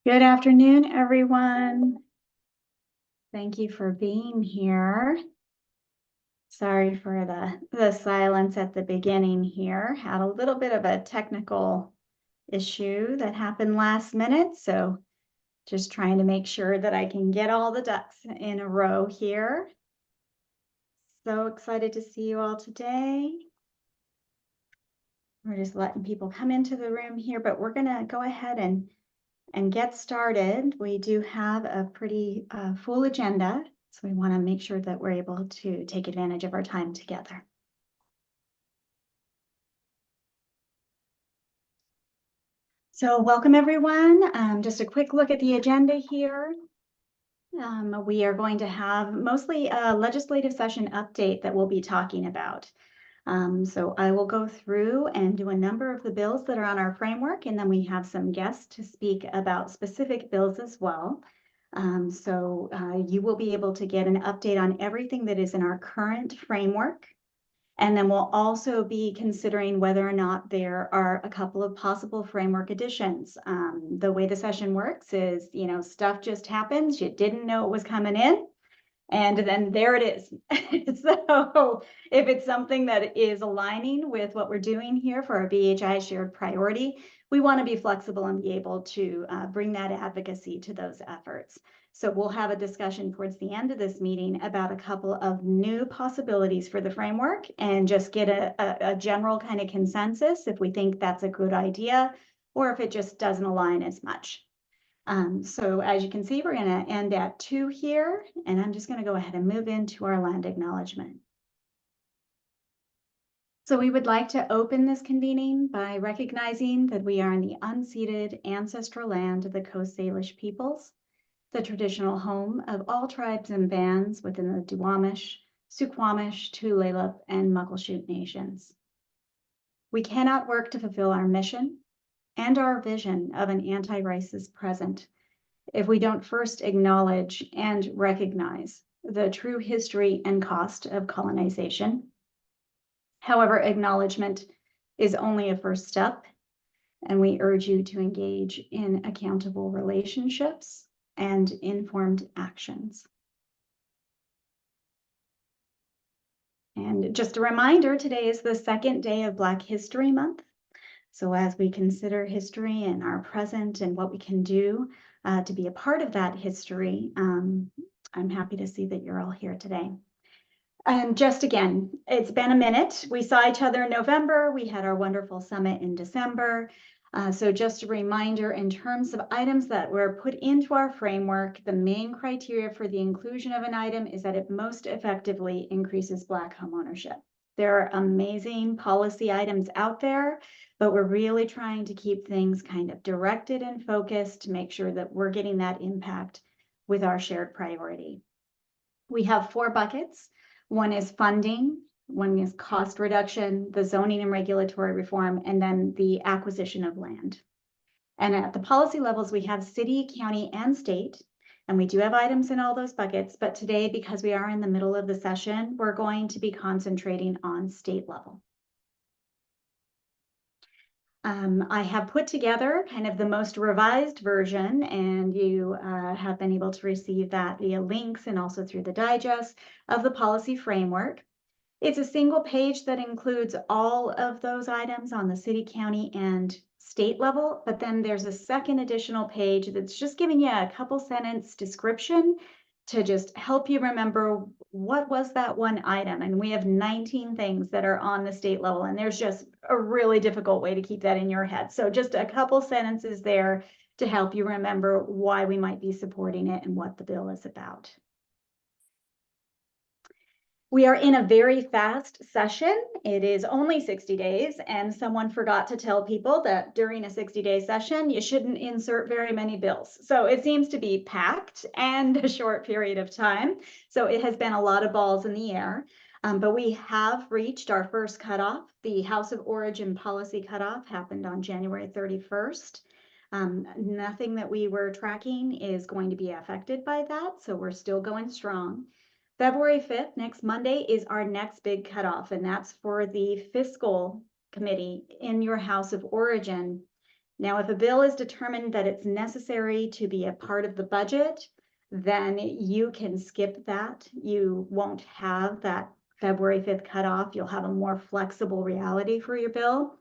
Good afternoon, everyone. Thank you for being here. Sorry for the silence at the beginning here. Had a little bit of a technical issue that happened last minute, so just trying to make sure that I can get all the ducks in a row here. So excited to see you all today. We're just letting people come into the room here, but we're gonna go ahead and get started. We do have a pretty full agenda, so we want to make sure that we're able to take advantage of our time together. So welcome everyone. Just a quick look at the agenda here. We are going to have mostly a legislative session update that we'll be talking about. So I will go through and do a number of the bills that are on our framework, and then we have some guests to speak about specific bills as well. You will be able to get an update on everything that is in our current framework. And then we'll also be considering whether or not there are a couple of possible framework additions. The way the session works is, stuff just happens. You didn't know it was coming in, and then there it is. So if it's something that is aligning with what we're doing here for our BHI shared priority, we want to be flexible and be able to bring that advocacy to those efforts. So we'll have a discussion towards the end of this meeting about a couple of new possibilities for the framework and just get a general kind of consensus if we think that's a good idea or if it just doesn't align as much. So as you can see, we're going to end at 2 here, and I'm just going to go ahead and move into our land acknowledgement. So we would like to open this convening by recognizing that we are in the unceded ancestral land of the Coast Salish peoples, the traditional home of all tribes and bands within the Duwamish, Suquamish, Tulalip, and Muckleshoot nations. We cannot work to fulfill our mission and our vision of an anti-racist present if we don't first acknowledge and recognize the true history and cost of colonization. However, acknowledgement is only a first step, and we urge you to engage in accountable relationships and informed actions. And just a reminder, today is the second day of Black History Month. So as we consider history and our present and what we can do to be a part of that history, I'm happy to see that you're all here today. And just again, it's been a minute. We saw each other in November. We had our wonderful summit in December. So just a reminder, in terms of items that were put into our framework, the main criteria for the inclusion of an item is that it most effectively increases Black homeownership. There are amazing policy items out there, but we're really trying to keep things kind of directed and focused to make sure that we're getting that impact with our shared priority. We have 4 buckets. One is funding, one is cost reduction, the zoning and regulatory reform, and then the acquisition of land. And at the policy levels, we have city, county, and state, and we do have items in all those buckets. But today, because we are in the middle of the session, we're going to be concentrating on state level. I have put together kind of the most revised version, and you have been able to receive that via links and also through the digest of the policy framework. It's a single page that includes all of those items on the city, county, and state level, but then there's a second additional page that's just giving you a couple sentence description to just help you remember what was that one item. And we have 19 things that are on the state level, and there's just a really difficult way to keep that in your head. So just a couple sentences there to help you remember why we might be supporting it and what the bill is about. We are in a very fast session. It is only 60 days, and someone forgot to tell people that during a 60-day session, you shouldn't insert very many bills. So it seems to be packed and a short period of time. So it has been a lot of balls in the air, but we have reached our first cutoff. The House of Origin policy cutoff happened on January 31st. Nothing that we were tracking is going to be affected by that, so we're still going strong. February 5th, next Monday, is our next big cutoff, and that's for the fiscal committee in your House of Origin. Now, if a bill is determined that it's necessary to be a part of the budget, then you can skip that. You won't have that February 5th cutoff. You'll have a more flexible reality for your bill.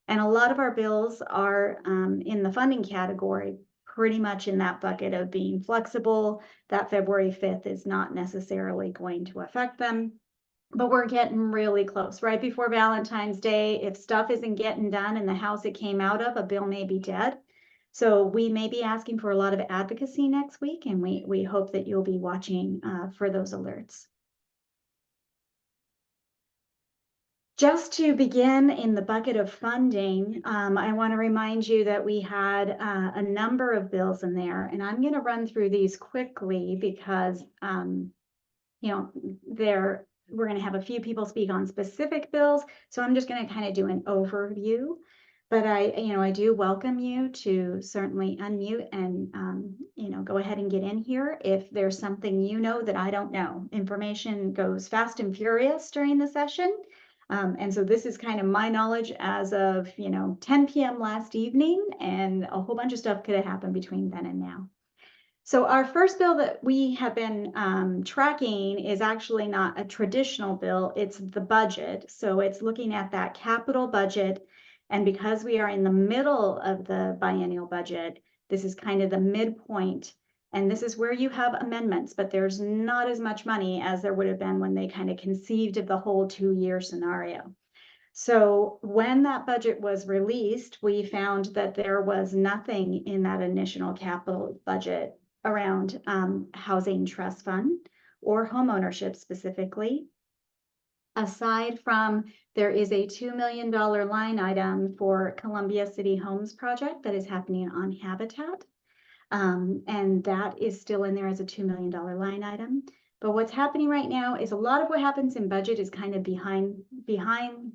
And a lot of our bills are in the funding category, pretty much in that bucket of being flexible. That February 5th is not necessarily going to affect them. But we're getting really close. Right before Valentine's Day, if stuff isn't getting done in the house it came out of, a bill may be dead. So we may be asking for a lot of advocacy next week, and we hope that you'll be watching for those alerts. Just to begin in the bucket of funding, I want to remind you that we had a number of bills in there, and I'm going to run through these quickly because we're going to have a few people speak on specific bills, so I'm just going to kind of do an overview. But I do welcome you to certainly unmute and go ahead and get in here if there's something that I don't know. Information goes fast and furious during the session. And so this is kind of my knowledge as of 10 p.m. last evening, and a whole bunch of stuff could have happened between then and now. So our first bill that we have been tracking is actually not a traditional bill, it's the budget. So it's looking at that capital budget. And because we are in the middle of the biennial budget, this is kind of the midpoint. And this is where you have amendments, but there's not as much money as there would have been when they kind of conceived of the whole 2-year scenario. So when that budget was released, we found that there was nothing in that initial capital budget around housing trust fund or homeownership specifically. Aside from, there is a $2 million line item for Columbia City Homes project that is happening on Habitat. And that is still in there as a $2 million line item. But what's happening right now is a lot of what happens in budget is kind of behind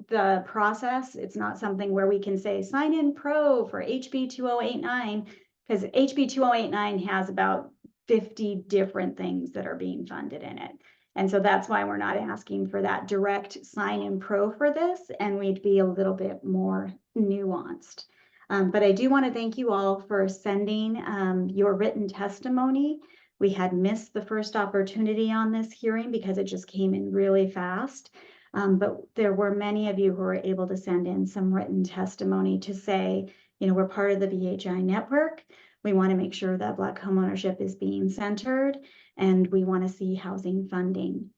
the process. It's not something where we can say sign in pro for HB 2089, because HB 2089 has about 50 different things that are being funded in it. And so that's why we're not asking for that direct sign in pro for this, and we'd be a little bit more nuanced. But I do want to thank you all for sending your written testimony. We had missed the first opportunity on this hearing because it just came in really fast. But there were many of you who were able to send in some written testimony to say, we're part of the BHI network. We want to make sure that Black homeownership is being centered, and we want to see housing funding.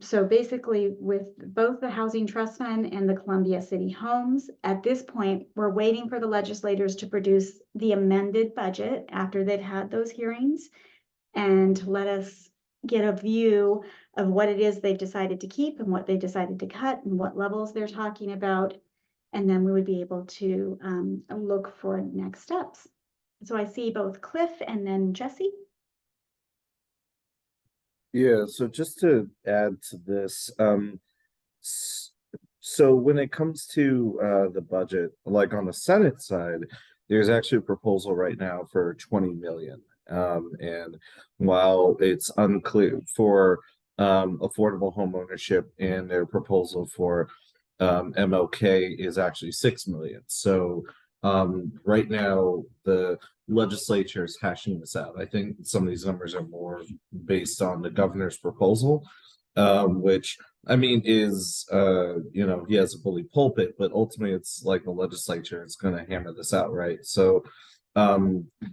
So basically, with both the Housing Trust Fund and the Columbia City Homes, at this point, we're waiting for the legislators to produce the amended budget after they've had those hearings and let us get a view of what it is they've decided to keep and what they decided to cut and what levels they're talking about. And then we would be able to look for next steps. So I see both Cliff and then Jesse. Yeah, so just to add to this, so when it comes to the budget, like on the Senate side, there's actually a proposal right now for 20 million. And while it's unclear for affordable home ownership, and their proposal for MLK is actually 6 million. So right now the legislature is hashing this out. I think some of these numbers are more based on the governor's proposal, which I mean is he has a bully pulpit, but ultimately it's like the legislature is going to hammer this out, right? So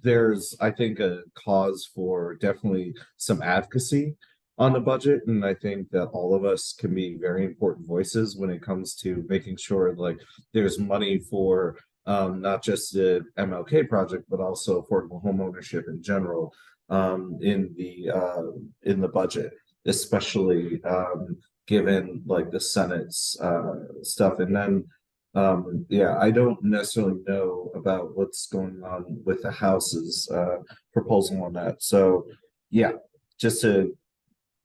there's, I think, a cause for definitely some advocacy on the budget, and I think that all of us can be very important voices when it comes to making sure like there's money for not just the MLK project, but also affordable home ownership in general in the budget, especially given like the Senate's stuff. And then I don't necessarily know about what's going on with the House's proposal on that. So yeah, just to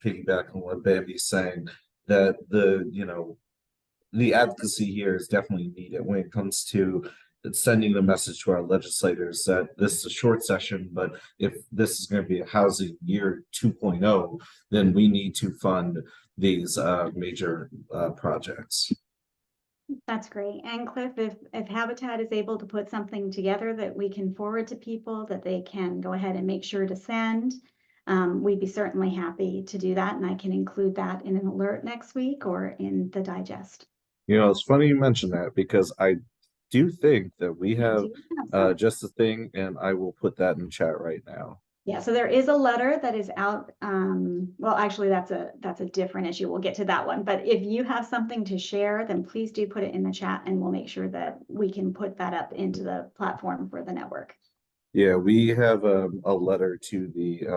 piggyback on what Bambi's saying, that the advocacy here is definitely needed when it comes to sending the message to our legislators that this is a short session, but if this is going to be a housing year 2.0, then we need to fund these major projects. That's great. And Cliff, if Habitat is able to put something together that we can forward to people that they can go ahead and make sure to send, we'd be certainly happy to do that. And I can include that in an alert next week or in the digest. You know, it's funny you mention that because I do think that we have do have some. just a thing, and I will put that in chat right now. Yeah, so there is a letter that is out. Well, actually, that's a different issue. We'll get to that one. But if you have something to share, then please do put it in the chat, and we'll make sure that we can put that up into the platform for the network. Yeah, we have a letter to the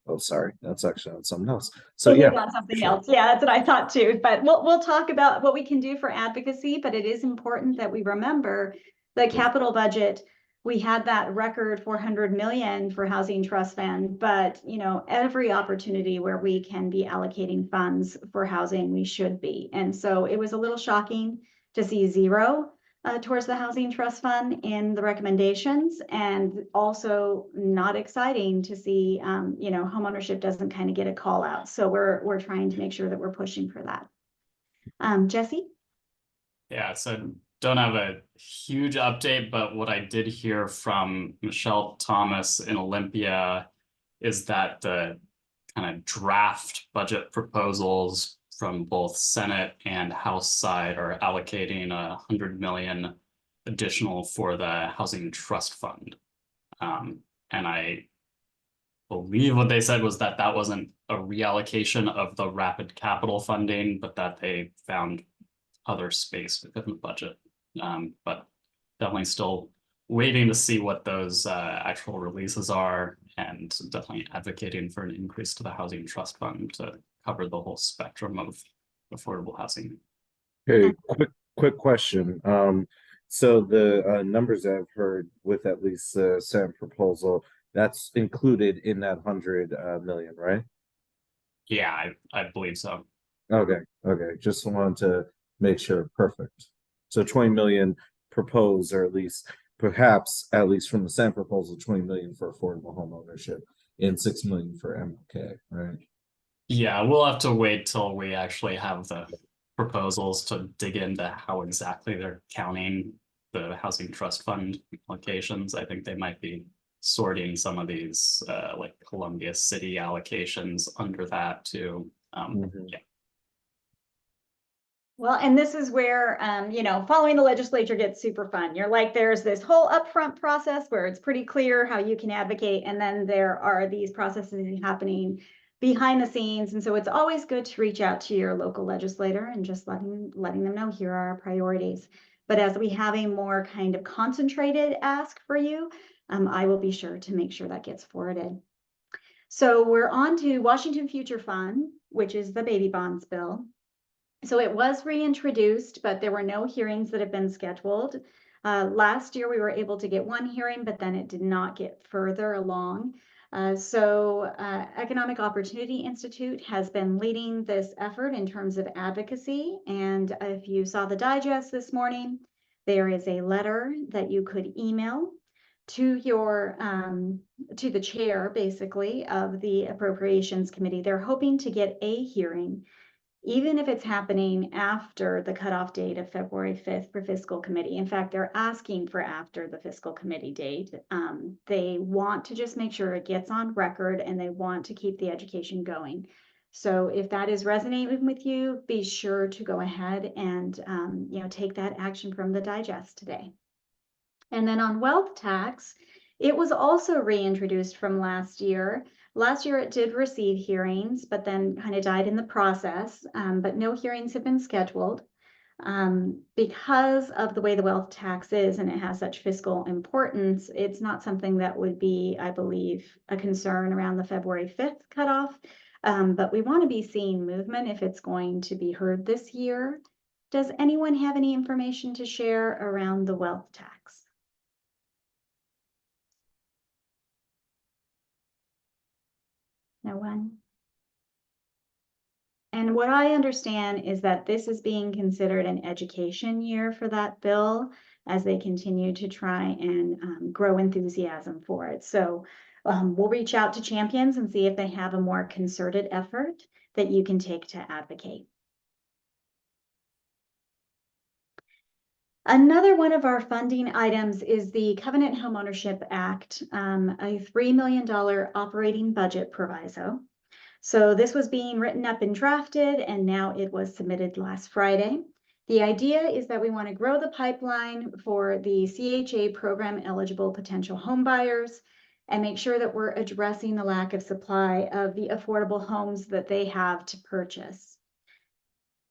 oh sorry, that's actually on something else. So It yeah, is on something sure. else. Yeah, that's what I thought too. But we'll talk about what we can do for advocacy, but it is important that we remember the capital budget. We had that record 400 million for housing trust fund, but you know, every opportunity where we can be allocating funds for housing, we should be. And so it was a little shocking to see zero towards the housing trust fund in the recommendations, and also not exciting to see, you know, homeownership doesn't kind of get a call out. So we're trying to make sure that we're pushing for that. Jesse? Yeah, so don't have a huge update, but what I did hear from Michelle Thomas in Olympia is that the kind of draft budget proposals from both Senate and House side are allocating 100 million additional for the Housing Trust Fund. And I believe what they said was that that wasn't a reallocation of the rapid capital funding, but that they found other space within the budget. But definitely still waiting to see what those actual releases are, and definitely advocating for an increase to the Housing Trust Fund to cover the whole spectrum of affordable housing. Okay, quick question. So the numbers I've heard with at least the Senate proposal, that's included in that 100 million, right? Yeah, I believe so. Okay, just wanted to make sure. Perfect. So 20 million proposed, or at least perhaps at least from the Senate proposal, 20 million for affordable home ownership and 6 million for MLK, right? Yeah, we'll have to wait till we actually have the proposals to dig into how exactly they're counting the Housing Trust Fund allocations. I think they might be sorting some of these like Columbia City allocations under that too. Yeah. Well, and this is where, you know, following the legislature gets super fun. You're like, there's this whole upfront process where it's pretty clear how you can advocate. And then there are these processes happening behind the scenes. And so it's always good to reach out to your local legislator and just letting them know, here are our priorities. But as we have a more kind of concentrated ask for you, I will be sure to make sure that gets forwarded. So we're on to Washington Future Fund, which is the baby bonds bill. So it was reintroduced, but there were no hearings that have been scheduled. Last year, we were able to get one hearing, but then it did not get further along. Economic Opportunity Institute has been leading this effort in terms of advocacy. And if you saw the digest this morning, there is a letter that you could email to your to the chair, basically, of the Appropriations Committee. They're hoping to get a hearing, even if it's happening after the cutoff date of February 5th for fiscal committee. In fact, they're asking for after the fiscal committee date. They want to just make sure it gets on record, and they want to keep the education going. So if that is resonating with you, be sure to go ahead and you know, take that action from the digest today. And then on wealth tax, it was also reintroduced from last year. Last year, it did receive hearings, but then kind of died in the process. But no hearings have been scheduled because of the way the wealth tax is, and it has such fiscal importance. It's not something that would be, I believe, a concern around the February 5th cutoff. But we want to be seeing movement if it's going to be heard this year. Does anyone have any information to share around the wealth tax? No one? And what I understand is that this is being considered an education year for that bill as they continue to try and grow enthusiasm for it. So we'll reach out to champions and see if they have a more concerted effort that you can take to advocate. Another one of our funding items is the Covenant Homeownership Act, a $3 million operating budget proviso. So this was being written up and drafted, and now it was submitted last Friday. The idea is that we want to grow the pipeline for the CHA program eligible potential home buyers and make sure that we're addressing the lack of supply of the affordable homes that they have to purchase.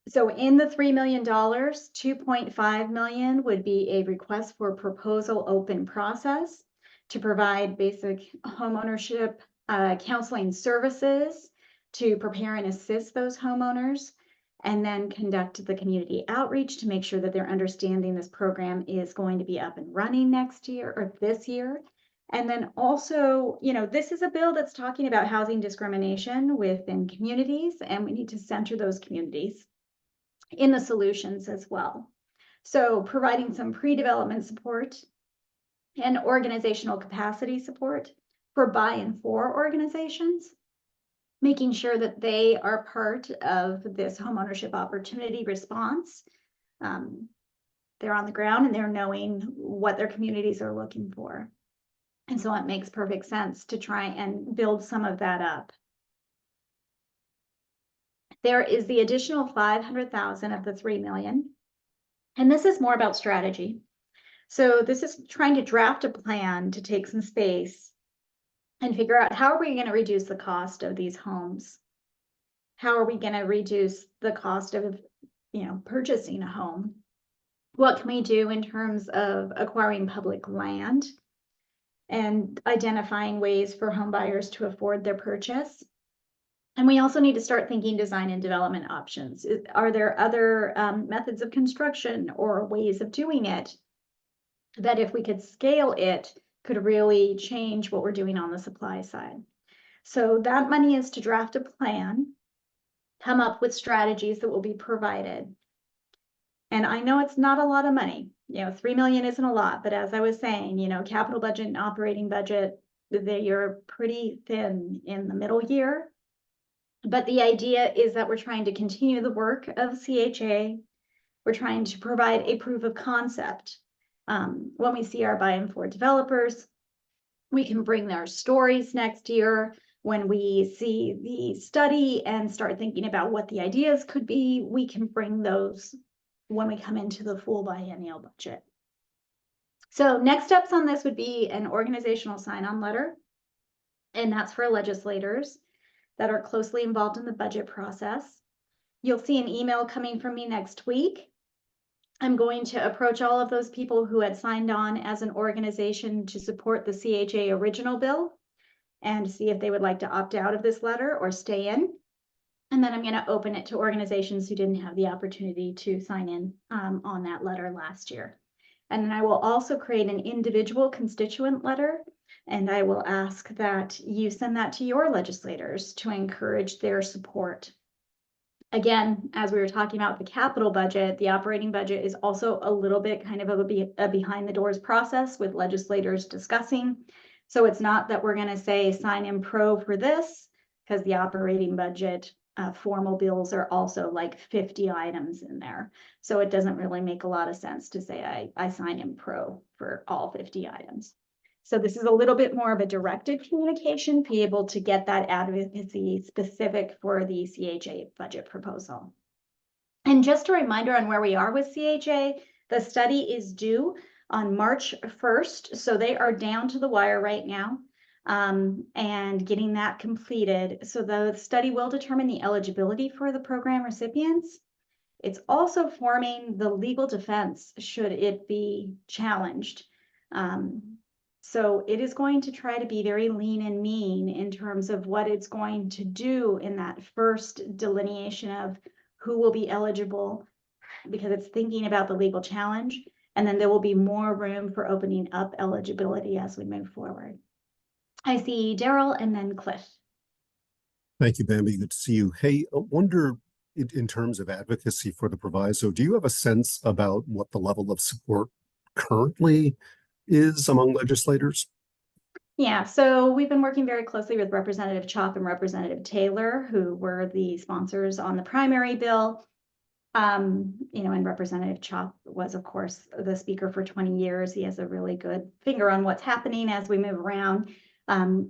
So in the $3 million, $2.5 million would be a request for proposal open process to provide basic homeownership counseling services to prepare and assist those homeowners, and then conduct the community outreach to make sure that they're understanding this program is going to be up and running next year or this year. And then also, this is a bill that's talking about housing discrimination within communities, and we need to center those communities in the solutions as well. So providing some pre-development support and organizational capacity support for by and for organizations, making sure that they are part of this homeownership opportunity response. They're on the ground and they're knowing what their communities are looking for. And so it makes perfect sense to try and build some of that up. There is the additional 500,000 of the 3 million. And this is more about strategy. So this is trying to draft a plan to take some space and figure out how are we going to reduce the cost of these homes? How are we going to reduce the cost of, purchasing a home? What can we do in terms of acquiring public land and identifying ways for home buyers to afford their purchase? And we also need to start thinking design and development options. Are there other methods of construction or ways of doing it that, if we could scale it, could really change what we're doing on the supply side? So that money is to draft a plan, come up with strategies that will be provided. And I know it's not a lot of money. 3 million isn't a lot, but as I was saying, capital budget and operating budget, you're pretty thin in the middle year. But the idea is that we're trying to continue the work of CHA. We're trying to provide a proof of concept. When we see our buy and for developers, we can bring their stories next year. When we see the study and start thinking about what the ideas could be, we can bring those when we come into the full biennial budget. So next steps on this would be an organizational sign-on letter, and that's for legislators that are closely involved in the budget process. You'll see an email coming from me next week. I'm going to approach all of those people who had signed on as an organization to support the CHA original bill and see if they would like to opt out of this letter or stay in. And then I'm going to open it to organizations who didn't have the opportunity to sign in on that letter last year. And then I will also create an individual constituent letter, and I will ask that you send that to your legislators to encourage their support. Again, as we were talking about the capital budget, the operating budget is also a little bit kind of a behind the doors process with legislators discussing. So it's not that we're going to say sign in pro for this, because the operating budget formal bills are also like 50 items in there. So it doesn't really make a lot of sense to say I sign in pro for all 50 items. So this is a little bit more of a directed communication, be able to get that advocacy specific for the CHA budget proposal. And just a reminder on where we are with CHA, the study is due on March 1st. So they are down to the wire right now. And getting that completed. So the study will determine the eligibility for the program recipients. It's also forming the legal defense should it be challenged. So it is going to try to be very lean and mean in terms of what it's going to do in that first delineation of who will be eligible, because it's thinking about the legal challenge. And then there will be more room for opening up eligibility as we move forward. I see Daryl and then Cliff. Thank you, Bambi. Good to see you. Hey, I wonder in terms of advocacy for the proviso, do you have a sense about what the level of support currently is among legislators? Yeah, so we've been working very closely with Representative Chop and Representative Taylor, who were the sponsors on the primary bill. And Representative Chop was, of course, the speaker for 20 years. He has a really good finger on what's happening as we move around.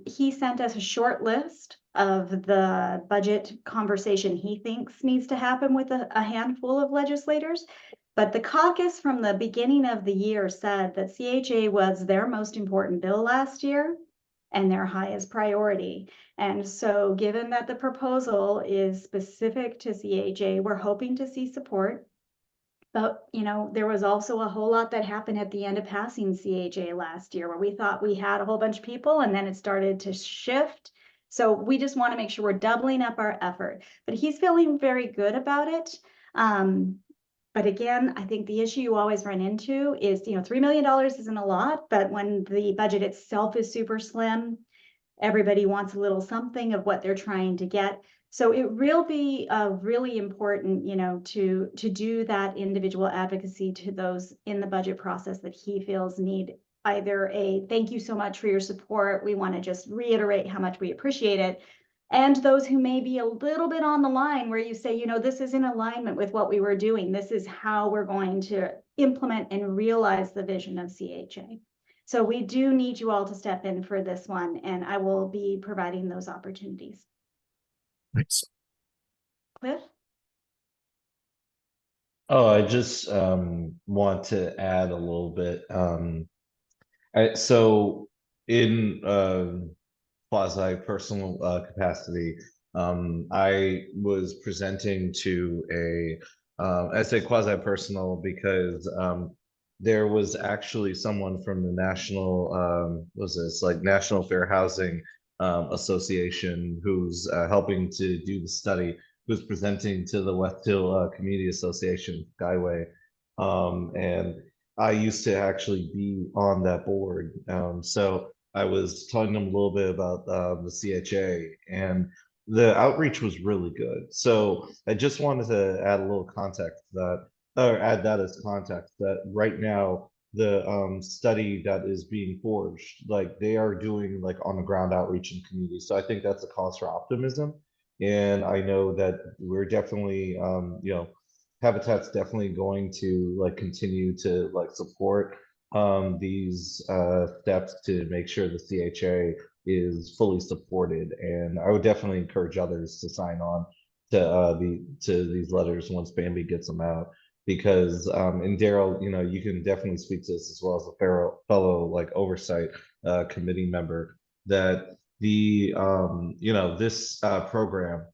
He sent us a short list of the budget conversation he thinks needs to happen with a handful of legislators. But the caucus from the beginning of the year said that CHA was their most important bill last year and their highest priority. And so given that the proposal is specific to CHA, we're hoping to see support. But, you know, there was also a whole lot that happened at the end of passing CHA last year where we thought we had a whole bunch of people and then it started to shift. So we just want to make sure we're doubling up our effort. But he's feeling very good about it. But again, I think the issue you always run into is, you know, $3 million isn't a lot, but when the budget itself is super slim, everybody wants a little something of what they're trying to get. So it will be really important, you know, to do that individual advocacy to those in the budget process that he feels need either a thank you so much for your support. We want to just reiterate how much we appreciate it. And those who may be a little bit on the line where you say, you know, this is in alignment with what we were doing. This is how we're going to implement and realize the vision of CHA. So we do need you all to step in for this one, and I will be providing those opportunities. Thanks. Cliff? Oh, I just want to add a little bit. So in quasi personal capacity, I was presenting to I say quasi personal because there was actually someone from the National Fair Housing Association who's helping to do the study, who's presenting to the West Hill Community Association, Skyway. And I used to actually be on that board. So I was telling them a little bit about the CHA, and the outreach was really good. So I just wanted to add a little context add that as context that right now the study that is being forged, like they are doing like on the ground outreach in communities. So I think that's a cause for optimism. And I know that we're definitely, you know, Habitat's definitely going to like continue to like support these steps to make sure the CHA is fully supported. And I would definitely encourage others to sign on to these letters once Bambi gets them out. Because and Daryl, you know, you can definitely speak to this as well as a fellow like oversight committee member, that the you know, this program,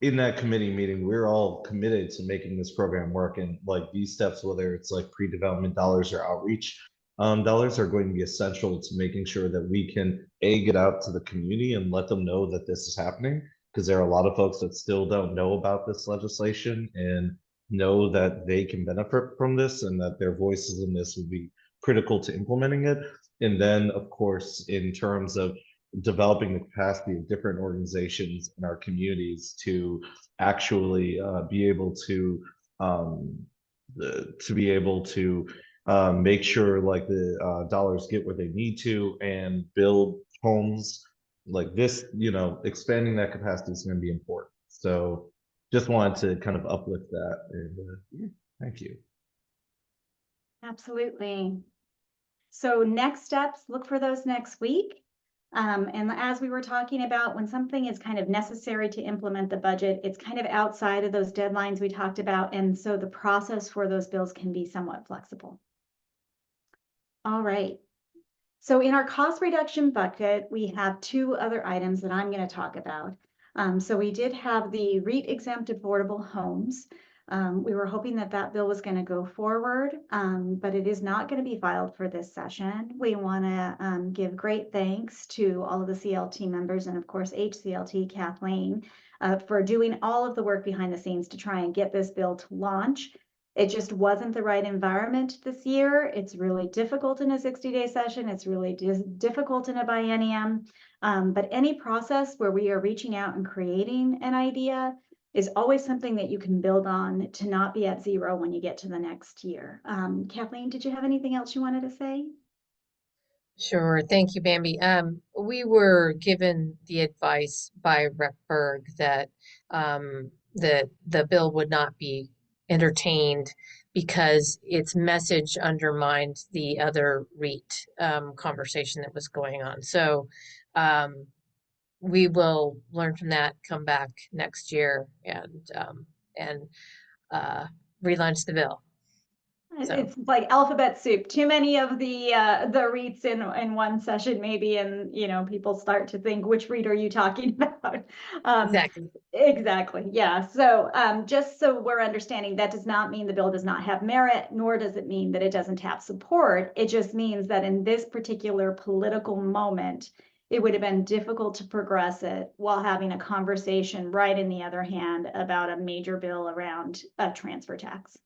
in that committee meeting, we're all committed to making this program work. And like these steps, whether it's like pre-development dollars or outreach dollars, are going to be essential to making sure that we can get out to the community and let them know that this is happening, because there are a lot of folks that still don't know about this legislation and know that they can benefit from this and that their voices in this would be critical to implementing it. And then, of course, in terms of developing the capacity of different organizations in our communities to actually be able to make sure like the dollars get where they need to and build homes like this, you know, expanding that capacity is going to be important. So just wanted to kind of uplift that. And yeah, thank you. Absolutely. So next steps, look for those next week. And as we were talking about, when something is kind of necessary to implement the budget, it's kind of outside of those deadlines we talked about. And so the process for those bills can be somewhat flexible. All right. So in our cost reduction bucket, we have two other items that I'm going to talk about. So we did have the REIT exempt affordable homes. We were hoping that that bill was going to go forward, but it is not going to be filed for this session. We want to give great thanks to all of the CLT members and of course HCLT Kathleen for doing all of the work behind the scenes to try and get this bill to launch. It just wasn't the right environment this year. It's really difficult in a 60-day session. It's really difficult in a biennium. But any process where we are reaching out and creating an idea is always something that you can build on to not be at zero when you get to the next year. Kathleen, did you have anything else you wanted to say? Sure. Thank you, Bambi. We were given the advice by Rep. Berg that the bill would not be entertained because its message undermined the other REIT conversation that was going on. So we will learn from that, come back next year and relaunch the bill. So. It's like alphabet soup. Too many of the REITs in one session, maybe, and people start to think, which REIT are you talking about? Exactly. Exactly. Yeah. So just so we're understanding, that does not mean the bill does not have merit, nor does it mean that it doesn't have support. It just means that in this particular political moment, it would have been difficult to progress it while having a conversation right in the other hand about a major bill around a transfer tax.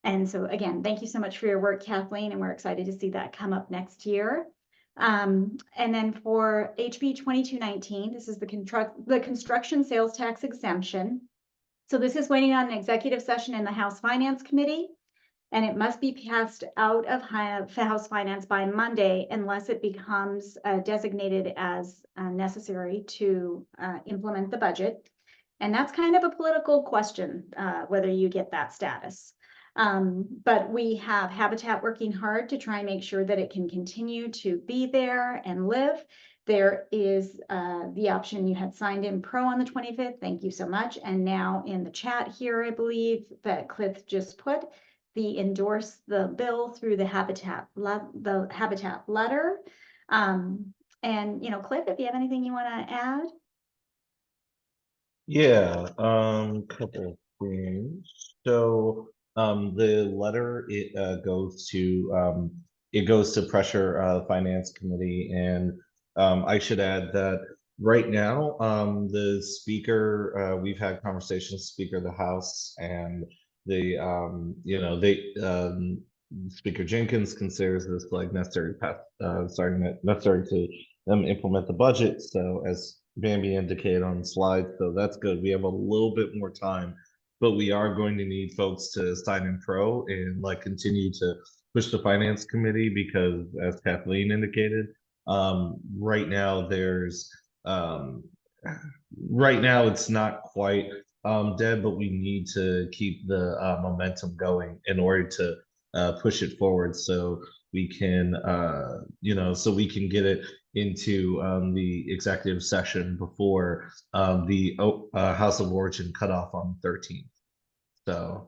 And so again, thank you so much for your work, Kathleen, and we're excited to see that come up next year. And then for HB 2219, this is the construction sales tax exemption. So this is waiting on an executive session in the House Finance Committee, and it must be passed out of House Finance by Monday unless it becomes designated as necessary to implement the budget. And that's kind of a political question, whether you get that status. But we have Habitat working hard to try and make sure that it can continue to be there and live. There is the option you had signed in pro on the 25th. Thank you so much. And now in the chat here, I believe that Cliff just put the endorse the bill through the Habitat letter. And Cliff, if you have anything you want to add. Yeah, couple of things. So the letter goes to pressure finance committee, and I should add that right now the speaker we've had conversations, Speaker of the House, and the Speaker Jenkins considers this like necessary to implement the budget. So as Bambi indicated on the slide, so that's good. We have a little bit more time, but we are going to need folks to sign in pro and like continue to push the finance committee, because as Kathleen indicated, right now it's not quite dead, but we need to keep the momentum going in order to push it forward, so we can get it into the executive session before the House of Origin cutoff on the 13th. So.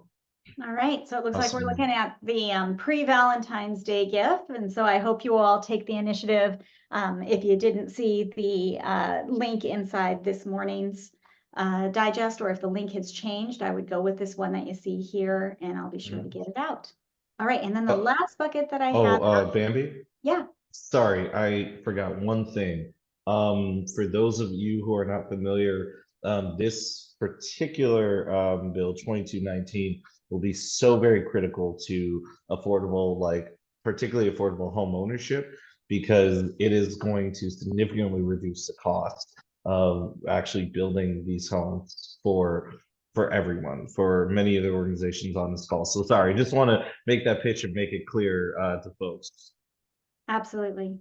All right, so it looks like we're Awesome. looking at the pre-Valentine's Day gift, and so I hope you all take the initiative. If you didn't see the link inside this morning's digest, or if the link has changed, I would go with this one that you see here, and I'll be sure to get it out. All right, and then the last bucket that I have. Bambi? Yeah. Sorry, I forgot one thing. For those of you who are not familiar, this particular bill 2219 will be so very critical to particularly affordable home ownership, because it is going to significantly reduce the cost of actually building these homes for everyone, for many of the organizations on this call. So sorry, just want to make that pitch and make it clear to folks. Absolutely.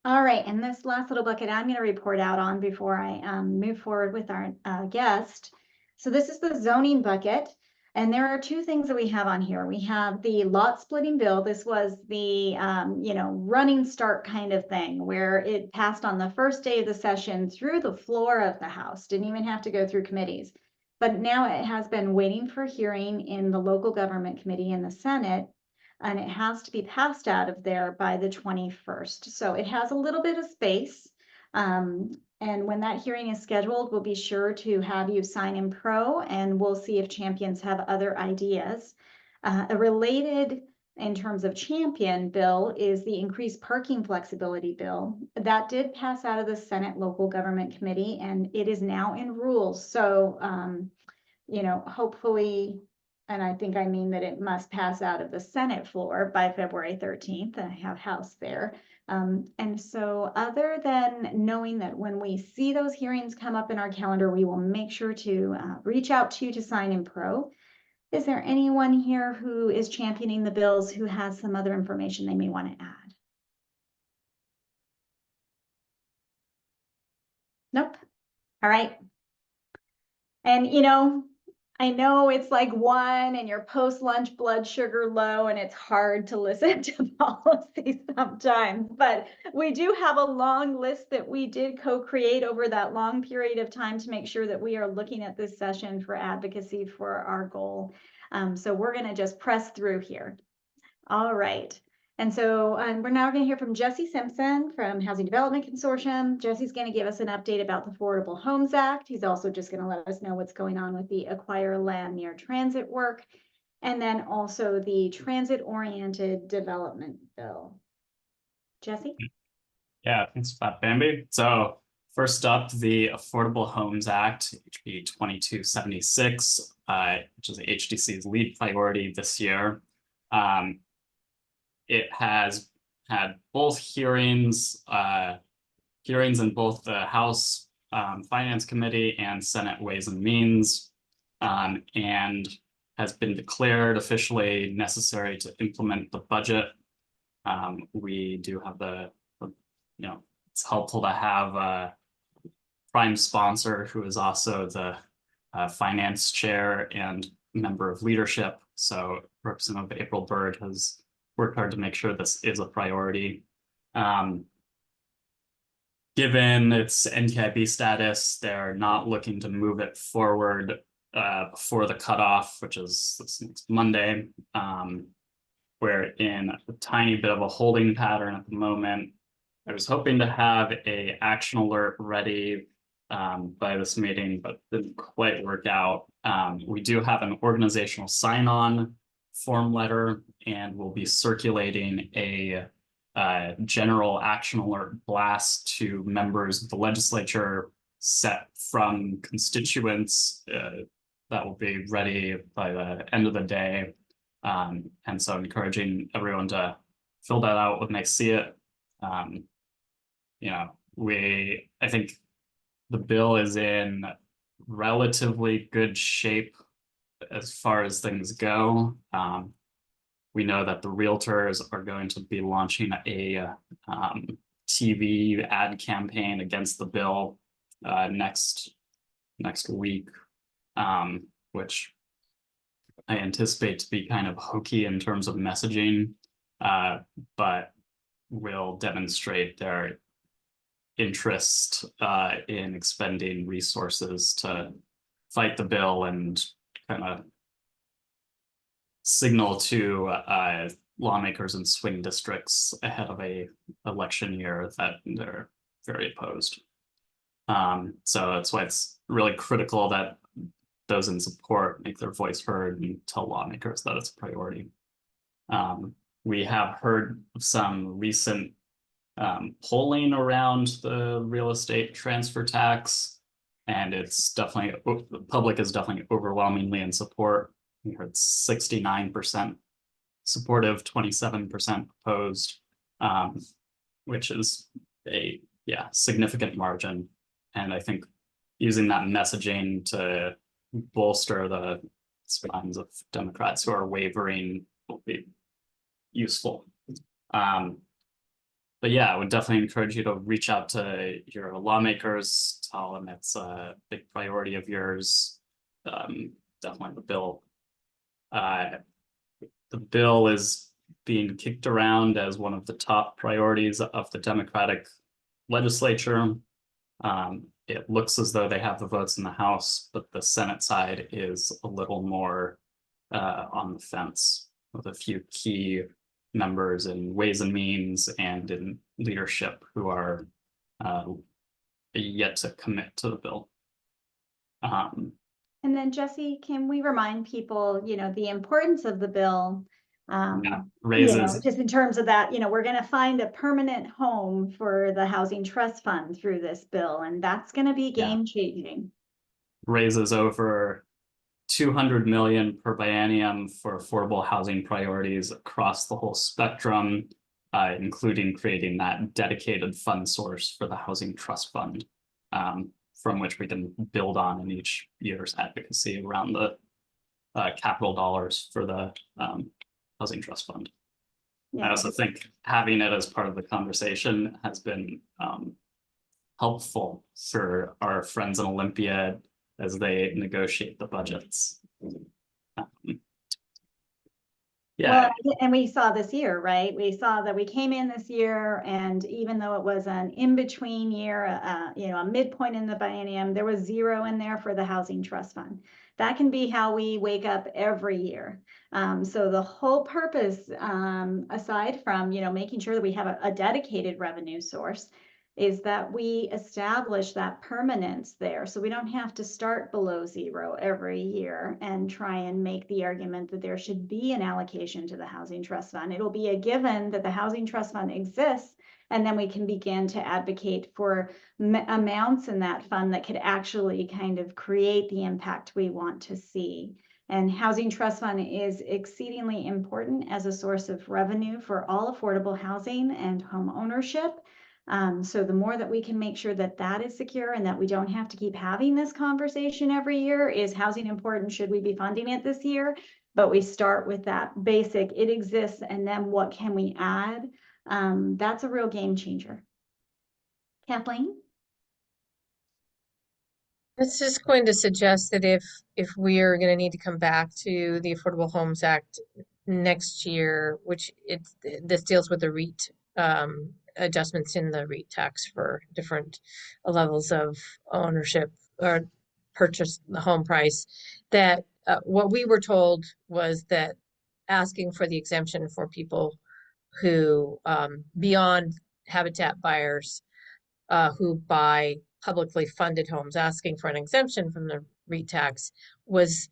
All right, and this last little bucket I'm going to report out on before I move forward with our guest. So this is the zoning bucket, and there are two things that we have on here. We have the lot splitting bill. This was the running start kind of thing, where it passed on the first day of the session through the floor of the House. Didn't even have to go through committees. But now it has been waiting for hearing in the local government committee in the Senate, and it has to be passed out of there by the 21st. So it has a little bit of space. And when that hearing is scheduled, we'll be sure to have you sign in pro, and we'll see if champions have other ideas. A related, in terms of champion bill, is the increased parking flexibility bill. That did pass out of the Senate Local Government Committee, and it is now in rules. So, hopefully, and I think I mean that it must pass out of the Senate floor by February 13th. I have House there. And so other than knowing that when we see those hearings come up in our calendar, we will make sure to reach out to you to sign in pro. Is there anyone here who is championing the bills who has some other information they may want to add? Nope. All right. And, I know it's like 1 and your post-lunch blood sugar low and it's hard to listen to policy sometimes, but we do have a long list that we did co-create over that long period of time to make sure that we are looking at this session for advocacy for our goal. So we're going to just press through here. All right. And so we're now going to hear from Jesse Simpson from Housing Development Consortium. Jesse's going to give us an update about the Affordable Homes Act. He's also just going to let us know what's going on with the Acquire Land Near Transit work, and then also the Transit-Oriented Development Bill. Jesse? Yeah, thanks for that, Bambi. So first up, the Affordable Homes Act, HB 2276, which is HDC's lead priority this year. It has had both hearings in both the House Finance Committee and Senate Ways and Means, and has been declared officially necessary to implement the budget. We do have it's helpful to have a prime sponsor who is also the finance chair and member of leadership. So Representative April Byrd has worked hard to make sure this is a priority. Given its NTIB status, they're not looking to move it forward before the cutoff, which is this next Monday. We're in a tiny bit of a holding pattern at the moment. I was hoping to have an action alert ready by this meeting, but didn't quite work out. We do have an organizational sign-on form letter, and we'll be circulating a general action alert blast to members of the legislature set from constituents that will be ready by the end of the day. And so encouraging everyone to fill that out when they see it. I think the bill is in relatively good shape as far as things go. We know that the realtors are going to be launching a TV ad campaign against the bill next week, which I anticipate to be kind of hokey in terms of messaging, but will demonstrate their interest in expending resources to fight the bill and kind of signal to lawmakers in swing districts ahead of a election year that they're very opposed. So that's why it's really critical that those in support make their voice heard and tell lawmakers that it's a priority. We have heard of some recent polling around the real estate transfer tax, and it's definitely, the public is definitely overwhelmingly in support. We heard 69% supportive, 27% opposed, which is a significant margin. And I think using that messaging to bolster the spines of Democrats who are wavering will be useful. But yeah, I would definitely encourage you to reach out to your lawmakers, tell them it's a big priority of yours. Definitely the bill. The bill is being kicked around as one of the top priorities of the Democratic legislature. It looks as though they have the votes in the House, but the Senate side is a little more on the fence, with a few key members in Ways and Means and in leadership who are yet to commit to the bill. And then Jesse, can we remind people, the importance of the bill? Raises just in terms of that, we're going to find a permanent home for the Housing Trust Fund through this bill, and that's going to be game changing. Raises over 200 million per biennium for affordable housing priorities across the whole spectrum, including creating that dedicated fund source for the Housing Trust Fund, from which we can build on in each year's advocacy around the capital dollars for the Housing Trust Fund. I also think having it as part of the conversation has been helpful for our friends in Olympia as they negotiate the budgets. Yeah, Well, and we saw this year, right? We saw that we came in this year, and even though it was an in-between year, a midpoint in the biennium, there was zero in there for the Housing Trust Fund. That can be how we wake up every year. So the whole purpose, aside from, making sure that we have a dedicated revenue source, is that we establish that permanence there. So we don't have to start below zero every year and try and make the argument that there should be an allocation to the Housing Trust Fund. It'll be a given that the Housing Trust Fund exists, and then we can begin to advocate for amounts in that fund that could actually kind of create the impact we want to see. And Housing Trust Fund is exceedingly important as a source of revenue for all affordable housing and home ownership. So the more that we can make sure that that is secure and that we don't have to keep having this conversation every year, is housing important? Should we be funding it this year? But we start with that basic, it exists, and then what can we add? That's a real game changer. Kathleen? I was just going to suggest that if we are going to need to come back to the Affordable Homes Act next year, which this deals with the REIT adjustments in the REIT tax for different levels of ownership or purchase the home price, that what we were told was that asking for the exemption for people who beyond habitat buyers who buy publicly funded homes, asking for an exemption from the REIT tax was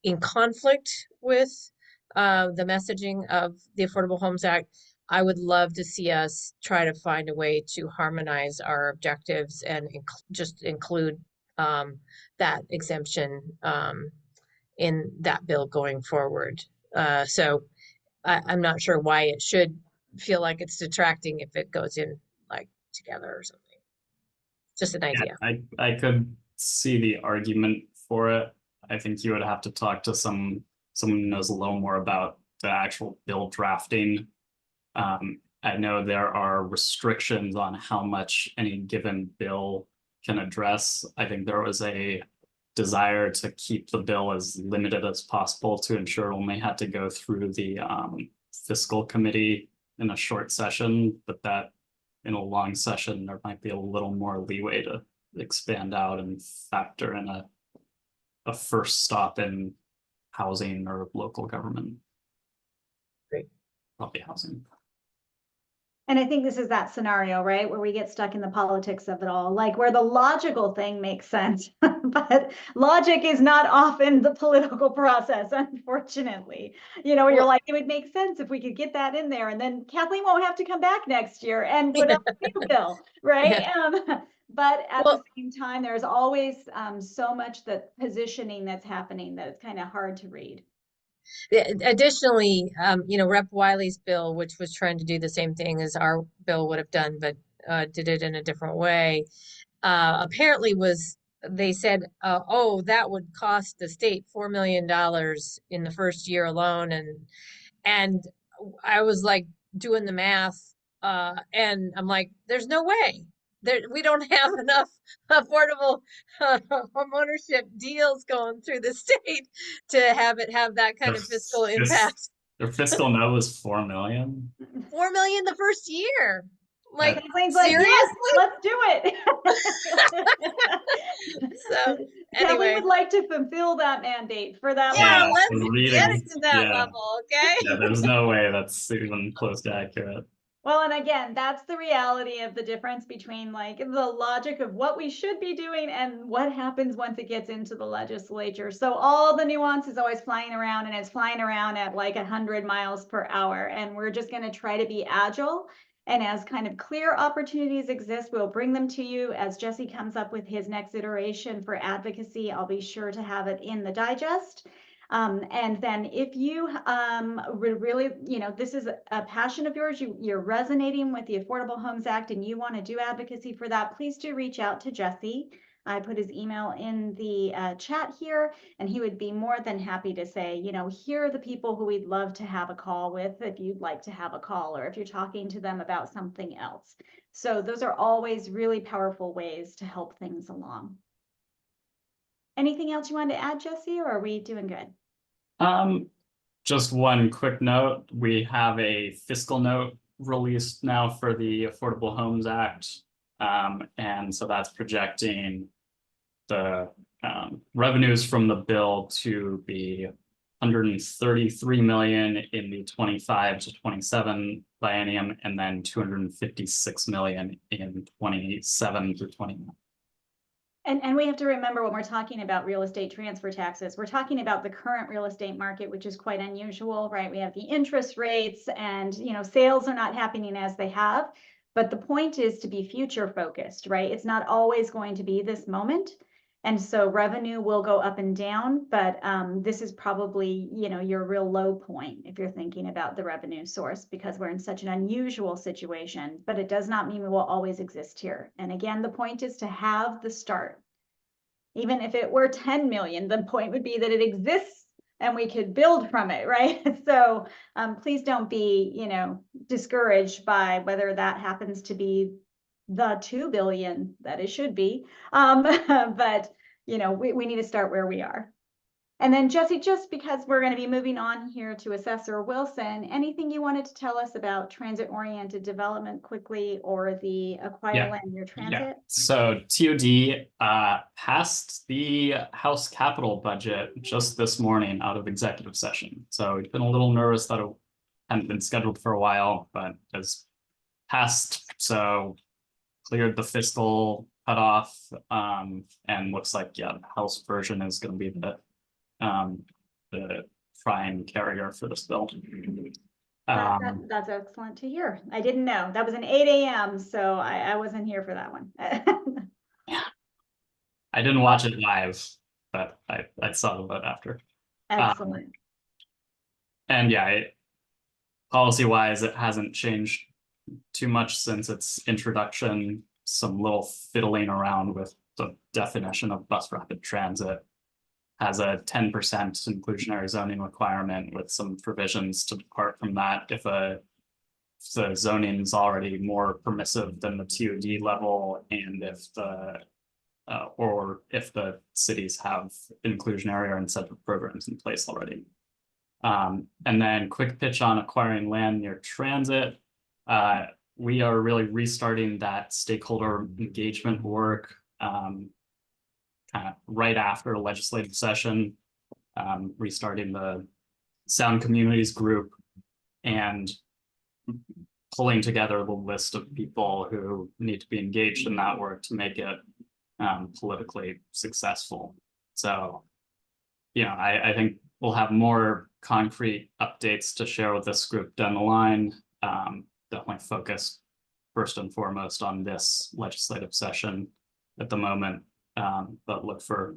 in conflict with the messaging of the Affordable Homes Act. I would love to see us try to find a way to harmonize our objectives and just include that exemption in that bill going forward. So I'm not sure why it should feel like it's detracting if it goes in like together or something. Just an idea. I could see the argument for it. I think you would have to talk to someone who knows a little more about the actual bill drafting. I know there are restrictions on how much any given bill can address. I think there was a desire to keep the bill as limited as possible to ensure it only had to go through the fiscal committee in a short session, but that in a long session, there might be a little more leeway to expand out and factor in a first stop in housing or local government. Great. Probably housing. And I think this is that scenario, right, where we get stuck in the politics of it all, like where the logical thing makes sense, but logic is not often the political process, unfortunately. You're like, it would make sense if we could get that in there, and then Kathleen won't have to come back next year and put up a new bill, right? Yeah. But at Well, the same time, there's always so much that positioning that's happening that it's kind of hard to read. additionally, Rep. Wiley's bill, which was trying to do the same thing as our bill would have done, but did it in a different way, apparently they said, oh, that would cost the state $4 million in the first year alone. And I was like doing the math, and I'm like, there's no way. We don't have enough affordable homeownership deals going through the state to have that kind of fiscal impact. Their fiscal note was 4 million. 4 million the first year. Like, Kathleen's like, seriously? yes, let's do it. So Kathleen anyway, would like to fulfill that mandate for that yeah, long. let's reading, get it to that yeah. level, okay? Yeah, there's no way that's even close to accurate. Well, and again, that's the reality of the difference between like the logic of what we should be doing and what happens once it gets into the legislature. So all the nuance is always flying around, and it's flying around at like 100 miles per hour. And we're just going to try to be agile. And as kind of clear opportunities exist, we'll bring them to you. As Jesse comes up with his next iteration for advocacy, I'll be sure to have it in the digest. And then if you really, this is a passion of yours, you're resonating with the Affordable Homes Act and you want to do advocacy for that, please do reach out to Jesse. I put his email in the chat here, and he would be more than happy to say, here are the people who we'd love to have a call with if you'd like to have a call, or if you're talking to them about something else. So those are always really powerful ways to help things along. Anything else you wanted to add, Jesse, or are we doing good? Just one quick note, we have a fiscal note released now for the Affordable Homes Act. And so that's projecting the revenues from the bill to be 133 million in the 25 to 27 biennium, and then 256 million in 27 through 29. And we have to remember when we're talking about real estate transfer taxes, we're talking about the current real estate market, which is quite unusual, right? We have the interest rates and, sales are not happening as they have. But the point is to be future focused, right? It's not always going to be this moment. And so revenue will go up and down, but this is probably, your real low point if you're thinking about the revenue source, because we're in such an unusual situation, but it does not mean we will always exist here. And again, the point is to have the start. Even if it were 10 million, the point would be that it exists and we could build from it, right? So please don't be, discouraged by whether that happens to be the 2 billion that it should be. But, we need to start where we are. And then Jesse, just because we're going to be moving on here to Assessor Wilson, anything you wanted to tell us about transit-oriented development quickly, or the acquire land near transit? Yeah. So TOD passed the House capital budget just this morning out of executive session. So we've been a little nervous that it hadn't been scheduled for a while, but has passed. So cleared the fiscal cutoff, and looks like, the House version is going to be the prime carrier for this bill. That's excellent to hear. I didn't know. That was an 8 a.m., so I wasn't here for that one. Yeah. I didn't watch it live, but I saw the vote after. Excellent. And yeah, policy-wise, it hasn't changed too much since its introduction. Some little fiddling around with the definition of bus rapid transit. Has a 10% inclusionary zoning requirement with some provisions to depart from that if the zoning is already more permissive than the TOD level, and if the cities have inclusionary or incentive programs in place already. And then quick pitch on acquiring land near transit. We are really restarting that stakeholder engagement work kind of right after a legislative session, restarting the Sound Communities group and pulling together the list of people who need to be engaged in that work to make it politically successful. So, I think we'll have more concrete updates to share with this group down the line. Definitely focused first and foremost on this legislative session at the moment, but look for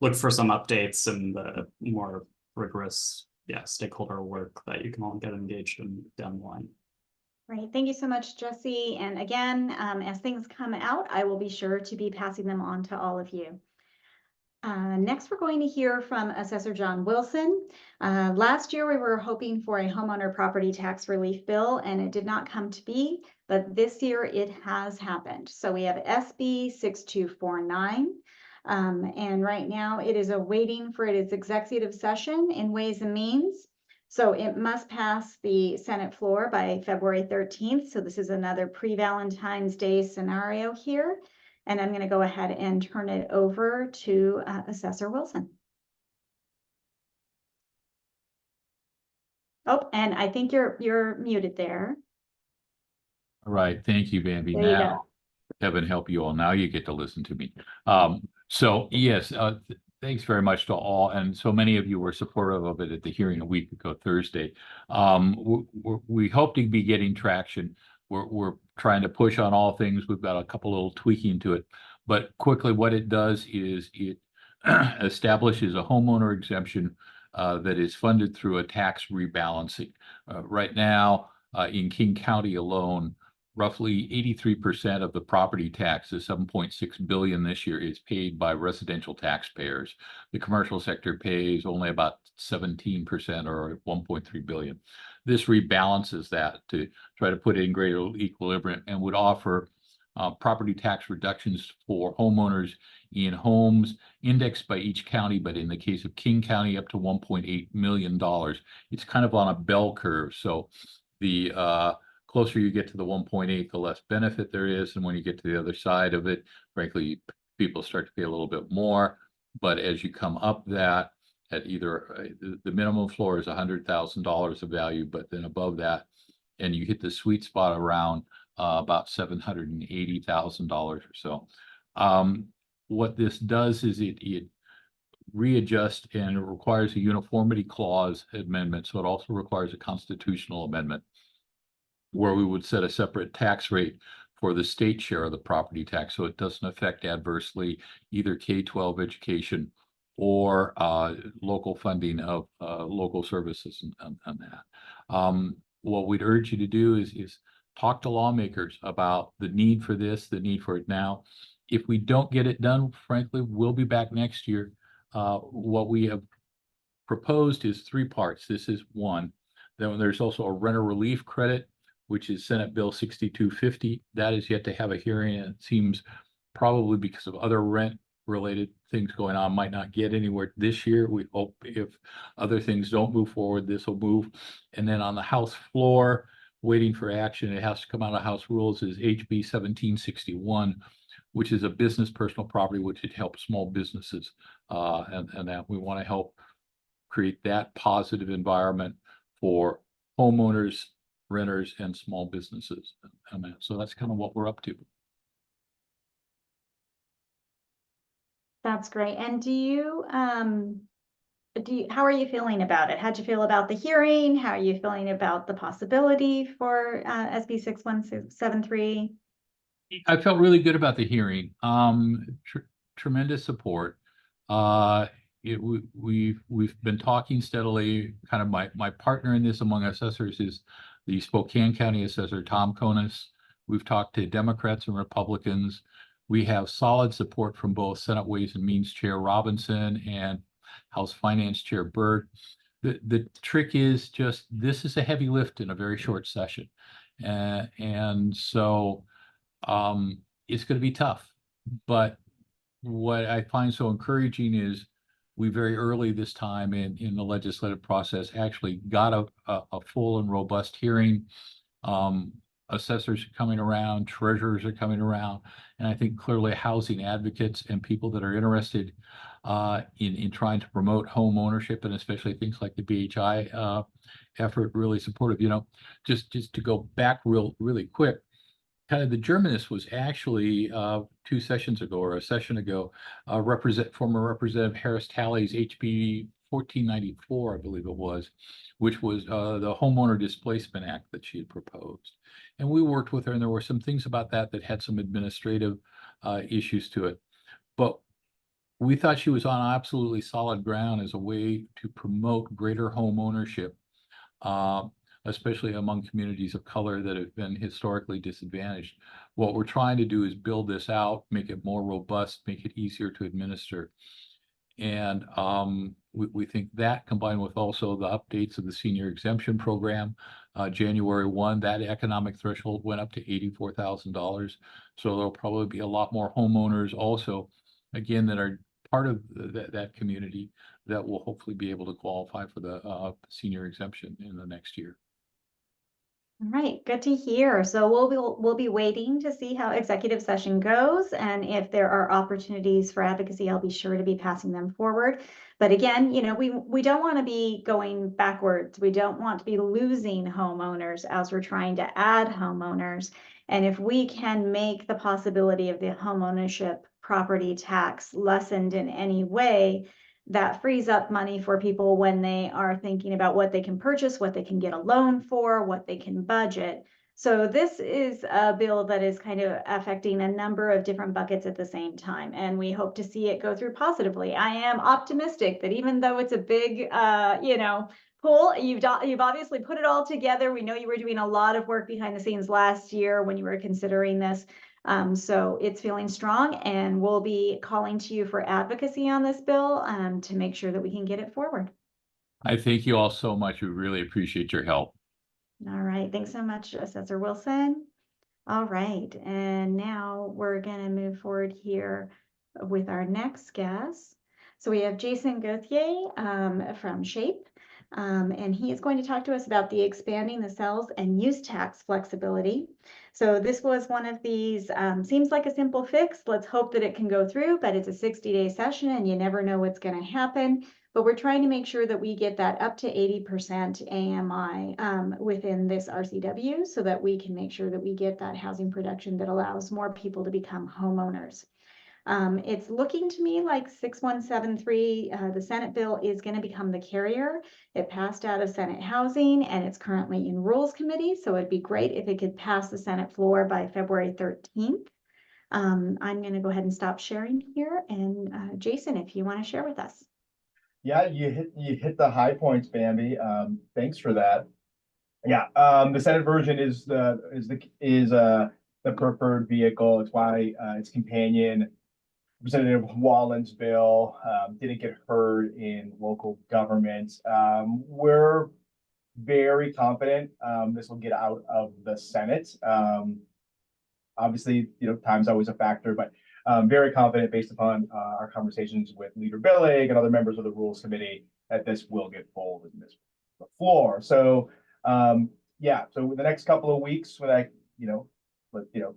some updates and the more rigorous stakeholder work that you can all get engaged in down the line. Great. Thank you so much, Jesse. And again, as things come out, I will be sure to be passing them on to all of you. Next, we're going to hear from Assessor John Wilson. Last year, we were hoping for a homeowner property tax relief bill, and it did not come to be, but this year it has happened. So we have SB 6249, and right now it is awaiting for its executive session in Ways and Means. So it must pass the Senate floor by February 13th. So this is another pre-Valentine's Day scenario here. And I'm going to go ahead and turn it over to Assessor Wilson. Oh, and I think you're muted there. All right, thank you, Bambi. There you Now, go. heaven help you all. Now you get to listen to me. So yes, thanks very much to all. And so many of you were supportive of it at the hearing a week ago, Thursday. We hope to be getting traction. We're trying to push on all things. We've got a couple little tweaking to it, but quickly what it does is it establishes a homeowner exemption that is funded through a tax rebalancing. Right now, in King County alone, roughly 83% of the property tax, the 7.6 billion this year, is paid by residential taxpayers. The commercial sector pays only about 17% or 1.3 billion. This rebalances that to try to put it in greater equilibrium and would offer property tax reductions for homeowners in homes indexed by each county, but in the case of King County, up to $1.8 million. It's kind of on a bell curve. So the closer you get to the 1.8, the less benefit there is. And when you get to the other side of it, frankly, people start to pay a little bit more. But as you come up that, at either the minimum floor is $100,000 of value, but then above that, and you hit the sweet spot around about $780,000 or so. What this does is it readjusts, and it requires a uniformity clause amendment. So it also requires a constitutional amendment where we would set a separate tax rate for the state share of the property tax, so it doesn't affect adversely either K-12 education or local funding of local services and that. What we'd urge you to do is talk to lawmakers about the need for this, the need for it now. If we don't get it done, frankly, we'll be back next year. What we have proposed is 3 parts. This is one. Then there's also a renter relief credit, which is Senate Bill 6250. That is yet to have a hearing, and it seems probably because of other rent-related things going on, might not get anywhere this year. We hope if other things don't move forward, this will move. And then on the House floor, waiting for action, it has to come out of House rules, is HB 1761, which is a business personal property, which it helps small businesses. And that we want to help create that positive environment for homeowners, renters, and small businesses. And so that's kind of what we're up to. That's great. And how are you feeling about it? How'd you feel about the hearing? How are you feeling about the possibility for SB 6173? I felt really good about the hearing. Tremendous support. We've been talking steadily. Kind of my partner in this among assessors is the Spokane County Assessor, Tom Konis. We've talked to Democrats and Republicans. We have solid support from both Senate Ways and Means Chair Robinson and House Finance Chair Byrd. The trick is just, this is a heavy lift in a very short session. And so it's going to be tough. But what I find so encouraging is we very early this time in the legislative process actually got a full and robust hearing. Assessors are coming around, treasurers are coming around, and I think clearly housing advocates and people that are interested in trying to promote home ownership, and especially things like the BHI effort, really supportive. You know, just to go back really quick, kind of the germinus was actually 2 sessions ago or a session ago, former Representative Harris Talley's HB 1494, I believe it was, which was the Homeowner Displacement Act that she had proposed. And we worked with her, and there were some things about that had some administrative issues to it. But we thought she was on absolutely solid ground as a way to promote greater home ownership, especially among communities of color that have been historically disadvantaged. What we're trying to do is build this out, make it more robust, make it easier to administer. And we think that, combined with also the updates of the senior exemption program, January 1, that economic threshold went up to $84,000. So there'll probably be a lot more homeowners also, again, that are part of that community that will hopefully be able to qualify for the senior exemption in the next year. All right, good to hear. So we'll be waiting to see how executive session goes, and if there are opportunities for advocacy, I'll be sure to be passing them forward. But again, you know, we don't want to be going backwards. We don't want to be losing homeowners as we're trying to add homeowners. And if we can make the possibility of the homeownership property tax lessened in any way, that frees up money for people when they are thinking about what they can purchase, what they can get a loan for, what they can budget. So this is a bill that is kind of affecting a number of different buckets at the same time, and we hope to see it go through positively. I am optimistic that even though it's a big, pool, you've obviously put it all together. We know you were doing a lot of work behind the scenes last year when you were considering this. So it's feeling strong, and we'll be calling to you for advocacy on this bill to make sure that we can get it forward. I thank you all so much. We really appreciate your help. All right. Thanks so much, Assessor Wilson. All right, and now we're gonna move forward here with our next guest. So we have Jason Gauthier from SHAPE, and he is going to talk to us about the expanding the sales and use tax flexibility. So this was one of these, seems like a simple fix. Let's hope that it can go through, but it's a 60-day session and you never know what's gonna happen. But we're trying to make sure that we get that up to 80% AMI within this RCW so that we can make sure that we get that housing production that allows more people to become homeowners. It's looking to me like 6173, the Senate bill is going to become the carrier. It passed out of Senate Housing and it's currently in Rules Committee. So it'd be great if it could pass the Senate floor by February 13th. I'm going to go ahead and stop sharing here. And Jason, if you want to share with us. Yeah, you hit the high points, Bambi. Thanks for that. Yeah, the Senate version is the preferred vehicle. It's why its companion, Representative Wallen's bill, didn't get heard in local government. We're very confident this will get out of the Senate. Obviously, time's always a factor, but very confident based upon our conversations with Leader Billig and other members of the Rules Committee that this will get pulled in this floor. So yeah, so the next couple of weeks when I,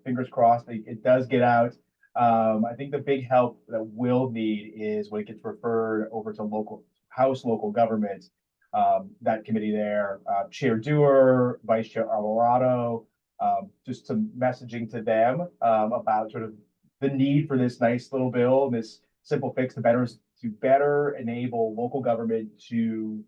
fingers crossed, it does get out. I think the big help that we'll need is when it gets referred over to local government, that committee there, Chair Dewar, Vice Chair Alvarado, just some messaging to them about sort of the need for this nice little bill, this simple fix to better enable local government to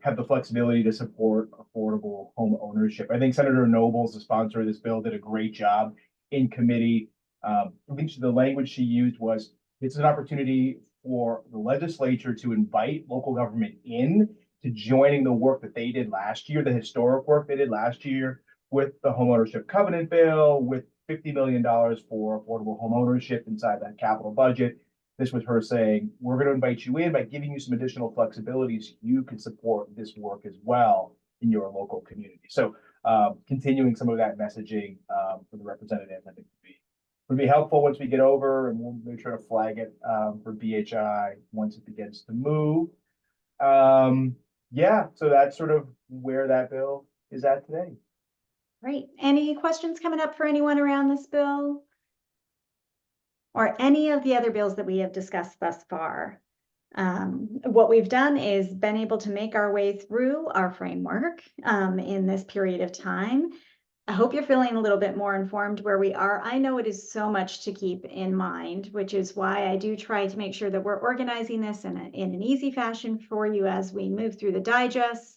have the flexibility to support affordable home ownership. I think Senator Nobles, the sponsor of this bill, did a great job in committee. I think the language she used was, it's an opportunity for the legislature to invite local government in to joining the work that they did last year, the historic work they did last year with the Homeownership Covenant Bill, with $50 million for affordable home ownership inside that capital budget. This was her saying, we're going to invite you in by giving you some additional flexibility so you can support this work as well in your local community. So continuing some of that messaging for the representatives, I think would be helpful once we get over, and we'll make sure to flag it for BHI once it begins to move. Yeah, so that's sort of where that bill is at today. Great. Any questions coming up for anyone around this bill? Or any of the other bills that we have discussed thus far? What we've done is been able to make our way through our framework in this period of time. I hope you're feeling a little bit more informed where we are. I know it is so much to keep in mind, which is why I do try to make sure that we're organizing this in an easy fashion for you as we move through the digests.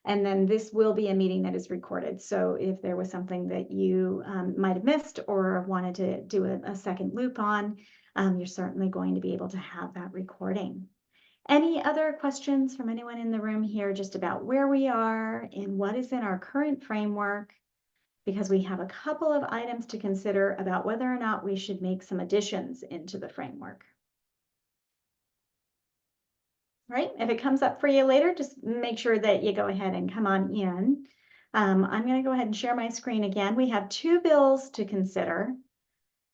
And then this will be a meeting that is recorded. So if there was something that you might have missed or wanted to do a second loop on, you're certainly going to be able to have that recording. Any other questions from anyone in the room here just about where we are and what is in our current framework? Because we have a couple of items to consider about whether or not we should make some additions into the framework. Right, if it comes up for you later, just make sure that you go ahead and come on in. I'm going to go ahead and share my screen again. We have two bills to consider.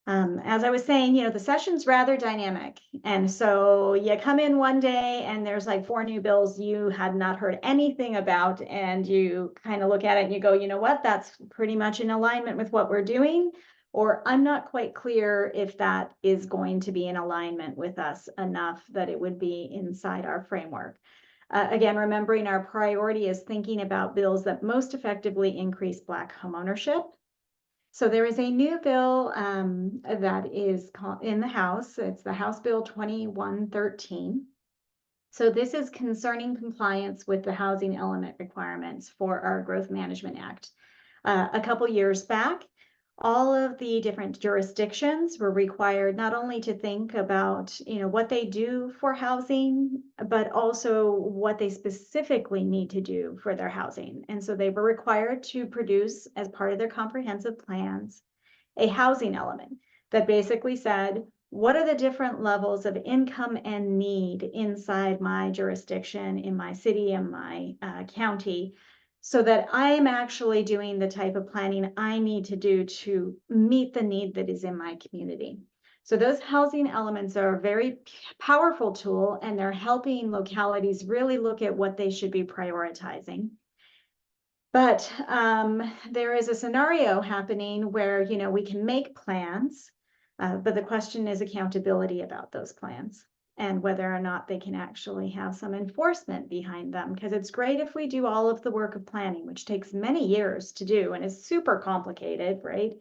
As I was saying, the session's rather dynamic. And so you come in one day and there's like 4 new bills you had not heard anything about. And you kind of look at it and you go, you know what, that's pretty much in alignment with what we're doing. Or I'm not quite clear if that is going to be in alignment with us enough that it would be inside our framework. Again, remembering our priority is thinking about bills that most effectively increase Black homeownership. So there is a new bill that is in the House. It's the House Bill 2113. So this is concerning compliance with the housing element requirements for our Growth Management Act. A couple years back, all of the different jurisdictions were required not only to think about, what they do for housing, but also what they specifically need to do for their housing. And so they were required to produce, as part of their comprehensive plans, a housing element that basically said, what are the different levels of income and need inside my jurisdiction, in my city, in my county, so that I'm actually doing the type of planning I need to do to meet the need that is in my community. So those housing elements are a very powerful tool, and they're helping localities really look at what they should be prioritizing. But there is a scenario happening where, you know, we can make plans, but the question is accountability about those plans and whether or not they can actually have some enforcement behind them. Because it's great if we do all of the work of planning, which takes many years to do and is super complicated, right?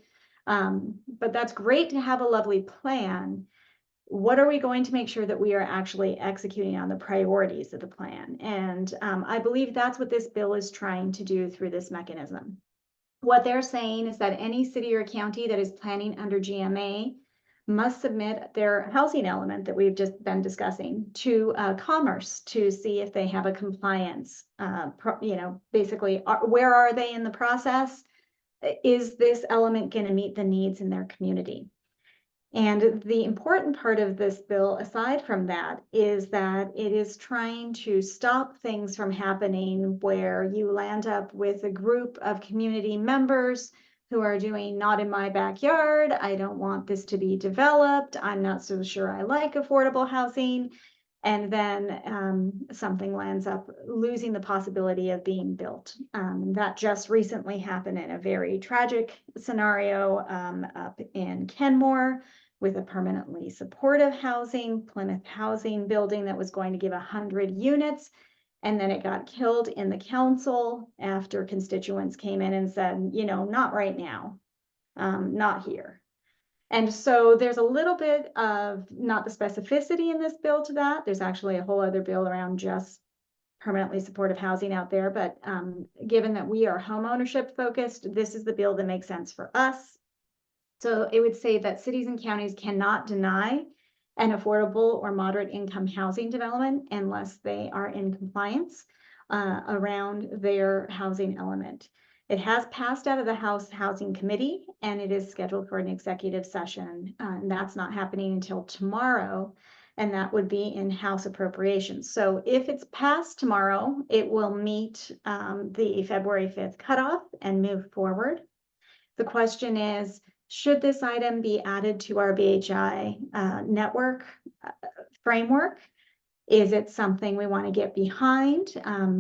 But that's great to have a lovely plan. What are we going to make sure that we are actually executing on the priorities of the plan? And I believe that's what this bill is trying to do through this mechanism. What they're saying is that any city or county that is planning under GMA must submit their housing element that we've just been discussing to Commerce to see if they have a compliance, basically, where are they in the process? Is this element going to meet the needs in their community? And the important part of this bill, aside from that, is that it is trying to stop things from happening where you land up with a group of community members who are doing not in my backyard. I don't want this to be developed. I'm not so sure I like affordable housing. And then something lands up losing the possibility of being built. That just recently happened in a very tragic scenario up in Kenmore, with a permanently supportive housing, Plymouth housing building that was going to give 100 units. And then it got killed in the council after constituents came in and said, you know, not right now, not here. And so there's a little bit of not the specificity in this bill to that. There's actually a whole other bill around just permanently supportive housing out there. But given that we are home ownership focused, this is the bill that makes sense for us. So it would say that cities and counties cannot deny an affordable or moderate income housing development unless they are in compliance around their housing element. It has passed out of the House Housing Committee, and it is scheduled for an executive session. And that's not happening until tomorrow, and that would be in House Appropriations. So if it's passed tomorrow, it will meet the February 5th cutoff and move forward. The question is, should this item be added to our BHI network framework? Is it something we want to get behind?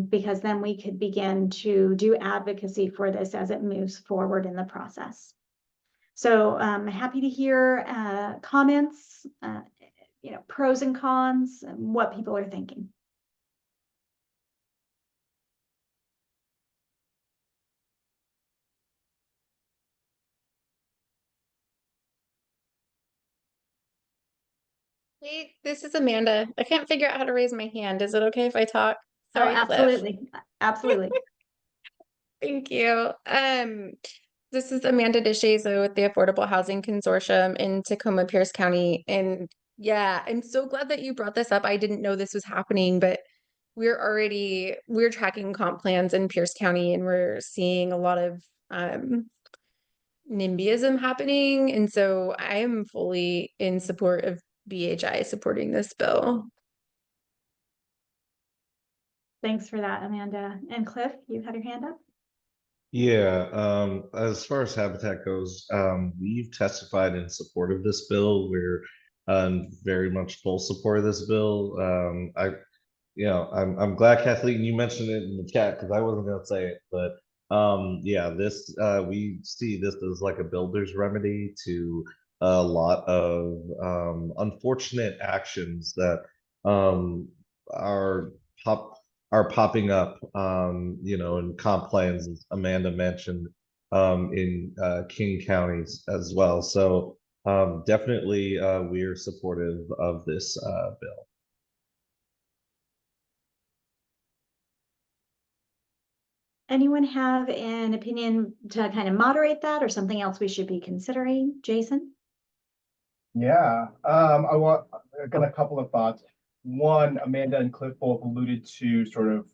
Because then we could begin to do advocacy for this as it moves forward in the process. So I'm happy to hear comments, pros and cons, and what people are thinking. Hey, this is Amanda. I can't figure out how to raise my hand. Is it okay if I talk? Sorry, Oh, Cliff. absolutely. Absolutely. Thank you. This is Amanda DeShazo with the Affordable Housing Consortium in Tacoma Pierce County. And yeah, I'm so glad that you brought this up. I didn't know this was happening, but we're tracking comp plans in Pierce County, and we're seeing a lot of NIMBYism happening. And so I am fully in support of BHI supporting this bill. Thanks for that, Amanda. And Cliff, you had your hand up? Yeah, as far as Habitat goes, we've testified in support of this bill. We're very much full support of this bill. I'm glad, Kathleen, you mentioned it in the chat because I wasn't going to say it, but yeah, this we see this as like a builder's remedy to a lot of unfortunate actions that are popping up, in comp plans, as Amanda mentioned, in King counties as well. So definitely we're supportive of this bill. Anyone have an opinion to kind of moderate that, or something else we should be considering? Jason? Yeah, I've got a couple of thoughts. One, Amanda and Cliff both alluded to sort of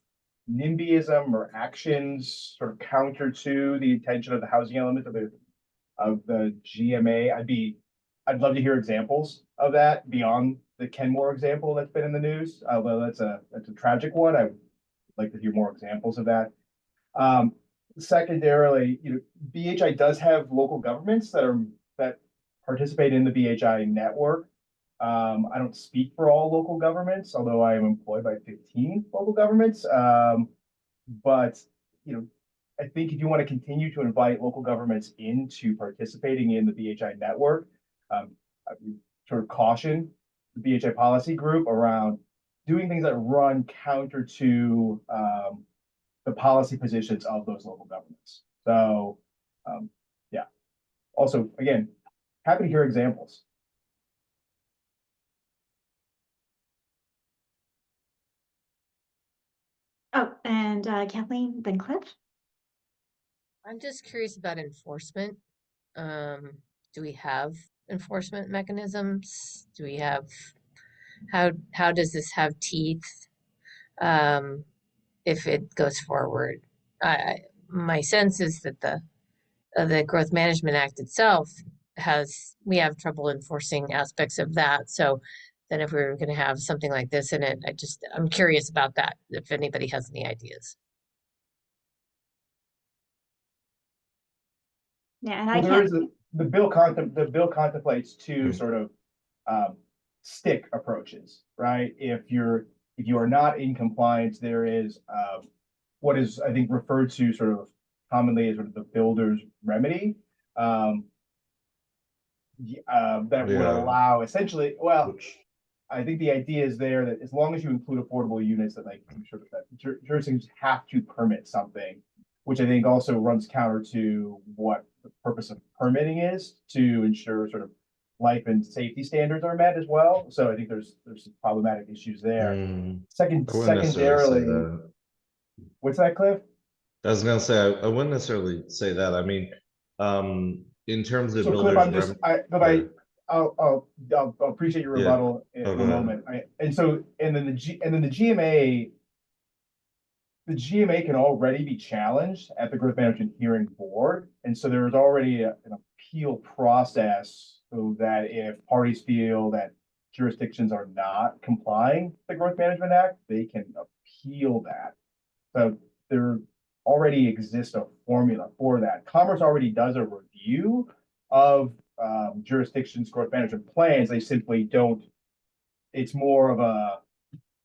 NIMBYism or actions sort of counter to the intention of the housing element of the GMA. I'd love to hear examples of that beyond the Kenmore example that's been in the news. Although that's a tragic one, I'd like to hear more examples of that. Secondarily, BHI does have local governments that participate in the BHI network. I don't speak for all local governments, although I am employed by 15 local governments. But I think if you want to continue to invite local governments into participating in the BHI network, I would sort of caution the BHI policy group around doing things that run counter to the policy positions of those local governments. So, yeah. Also, again, happy to hear examples. Oh, and Kathleen, then Cliff. I'm just curious about enforcement. Do we have enforcement mechanisms? Do we have, how does this have teeth? If it goes forward? My sense is that the Growth Management Act itself we have trouble enforcing aspects of that. So then if we were going to have something like this in it, I'm curious about that, if anybody has any ideas. Yeah, and Well, I there can't. is the bill contemplates two sort of stick approaches, right? If you are not in compliance, there is what is, I think, referred to sort of commonly as sort of the builder's remedy. That would allow essentially, well, I think the idea is there that as long as you include affordable units, that like I'm sure that jurisdictions have to permit something, which I think also runs counter to what the purpose of permitting is, to ensure sort of life and safety standards are met as well. So I think there's some problematic issues there. I wouldn't necessarily say Secondarily, that. what's that, Cliff? I was gonna say I wouldn't necessarily say that. I mean, in terms of So Cliff, builders, I'll appreciate your rebuttal in a moment. And then the GMA, can already be challenged at the Growth Management Hearing Board, and so there is already an appeal process, so that if parties feel that jurisdictions are not complying with the Growth Management Act, they can appeal that. So there already exists a formula for that. Commerce already does a review of jurisdictions' growth management plans. They simply don't. It's more of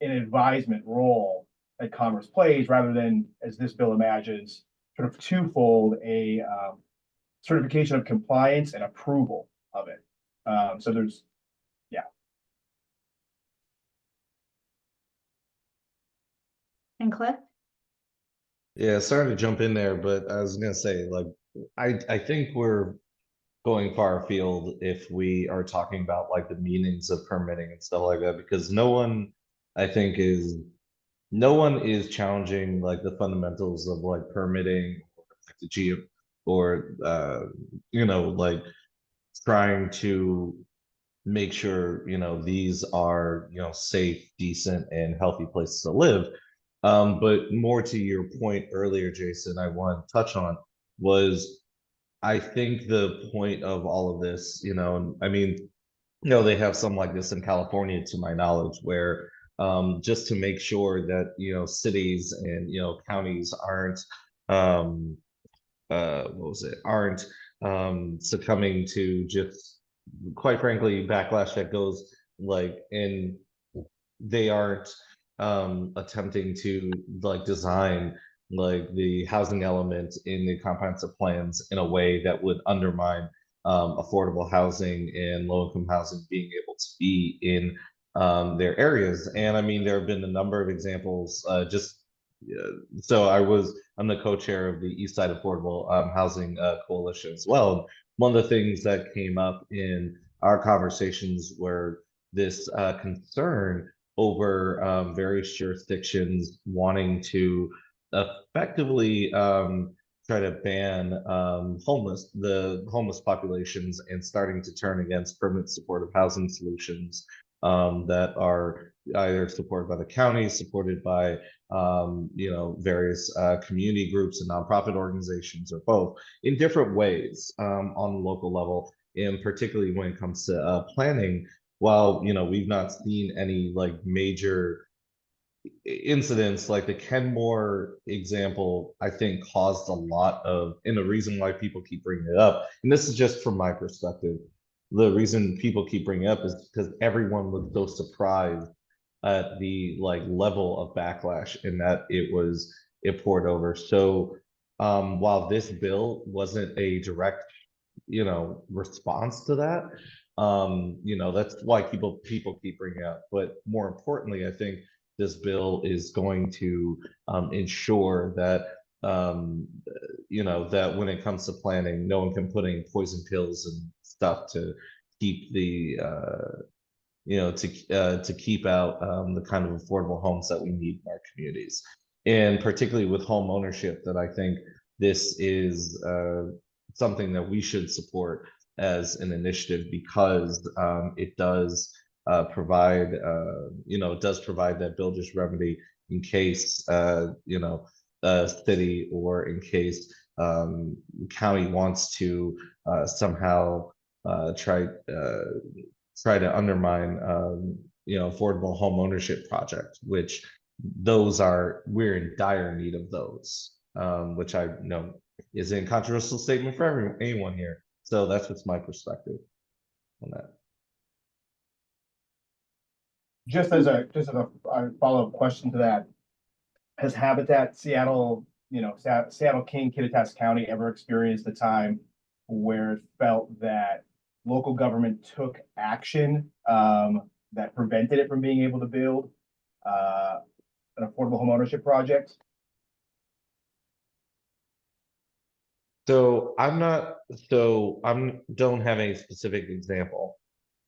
an advisement role that Commerce plays, rather than, as this bill imagines, sort of twofold: a certification of compliance and approval of it. So there's, yeah. And Cliff? yeah, sorry to jump in there, but I was gonna say, like, I think we're going far afield if we are talking about like the meanings of permitting and stuff like that, because no one is challenging like the fundamentals of like permitting or like the or like trying to make sure these are safe, decent, and healthy places to live. But more to your point earlier, Jason, I want to touch on was, I think the point of all of this, I mean, they have some like this in California, to my knowledge, where just to make sure that cities and counties aren't aren't succumbing to just, quite frankly, backlash that goes like in, they aren't attempting to like design like the housing element in the comprehensive plans in a way that would undermine affordable housing and low-income housing being able to be in their areas. And I mean, there have been a number of examples. So I'm the co-chair of the East Side Affordable Housing Coalition as well. One of the things that came up in our conversations were this concern over various jurisdictions wanting to effectively try to ban the homeless populations, and starting to turn against permanent supportive housing solutions that are either supported by the county, supported by various community groups and nonprofit organizations, or both, in different ways on the local level, and particularly when it comes to planning. While we've not seen any like major incidents like the Kenmore example, I think caused a lot of, and the reason why people keep bringing it up, and this is just from my perspective, the reason people keep bringing it up is because everyone was so surprised at the like level of backlash and that it poured over. So while this bill wasn't a direct, response to that, that's why people keep bringing it up. But more importantly, I think this bill is going to ensure that that when it comes to planning, no one can put any poison pills and stuff to keep the to keep out the kind of affordable homes that we need in our communities, and particularly with home ownership, that I think this is something that we should support as an initiative, because it does provide it does provide that builder's remedy in case city or in case county wants to somehow try to undermine affordable home ownership project, which we're in dire need of those, which I know is a controversial statement for anyone here. So that's what's my perspective on that. Just as a follow-up question to that, has Habitat Seattle, Seattle King, Kittitas County ever experienced a time where it felt that local government took action that prevented it from being able to build an affordable homeownership project? So don't have any specific example.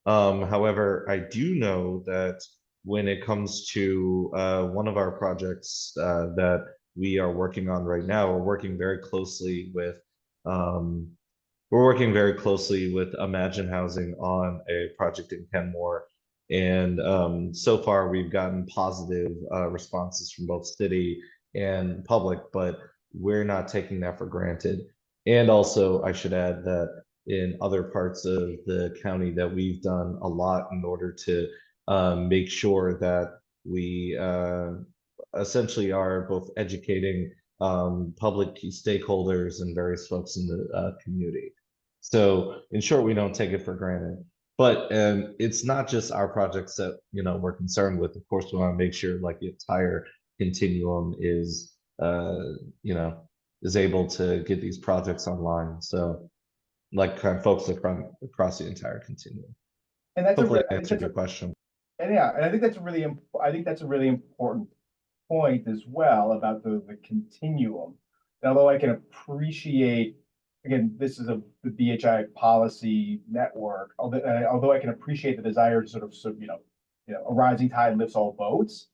However, I do know that when it comes to one of our projects that we are working on right now, we're working very closely with Imagine Housing on a project in Kenmore. And so far we've gotten positive responses from both city and public, but we're not taking that for granted. And also, I should add that in other parts of the county that we've done a lot in order to make sure that we essentially are both educating public key stakeholders and various folks in the community. So in short, we don't take it for granted. But it's not just our projects that we're concerned with. Of course, we want to make sure like the entire continuum is is able to get these projects online. So like kind of folks across the entire continuum. And that's hopefully I answered your question. And yeah, and I think that's a really important point as well about the continuum. And although I can appreciate, again, this is the BHI policy network, although I can appreciate the desire to sort of a rising tide lifts all boats,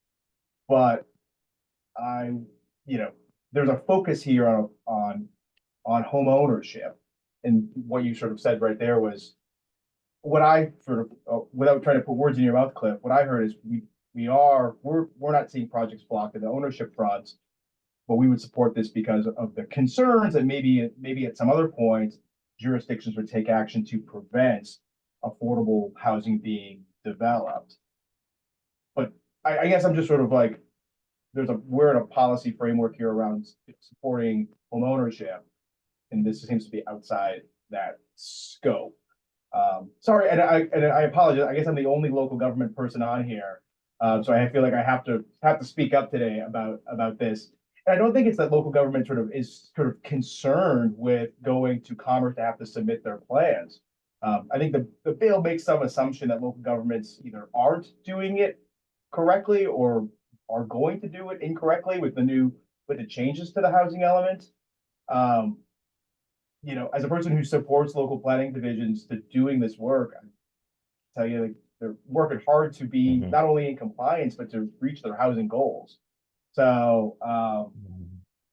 but there's a focus here on home ownership. And what you sort of said right there was what I sort of, without trying to put words in your mouth, Cliff, what I heard is we're not seeing projects blocked in the ownership front, but we would support this because of the concerns that maybe at some other point jurisdictions would take action to prevent affordable housing being developed. But I guess I'm just sort of like, we're in a policy framework here around supporting home ownership, and this seems to be outside that scope. Sorry, and I apologize. I guess I'm the only local government person on here, so I feel like I have to speak up today about this. And I don't think it's that local government is concerned with going to Commerce to have to submit their plans. I think the bill makes some assumption that local governments either aren't doing it correctly or are going to do it incorrectly with the changes to the housing element. As a person who supports local planning divisions to doing this work, I tell you, like, they're working hard to be not only in compliance, but to reach their housing goals. So,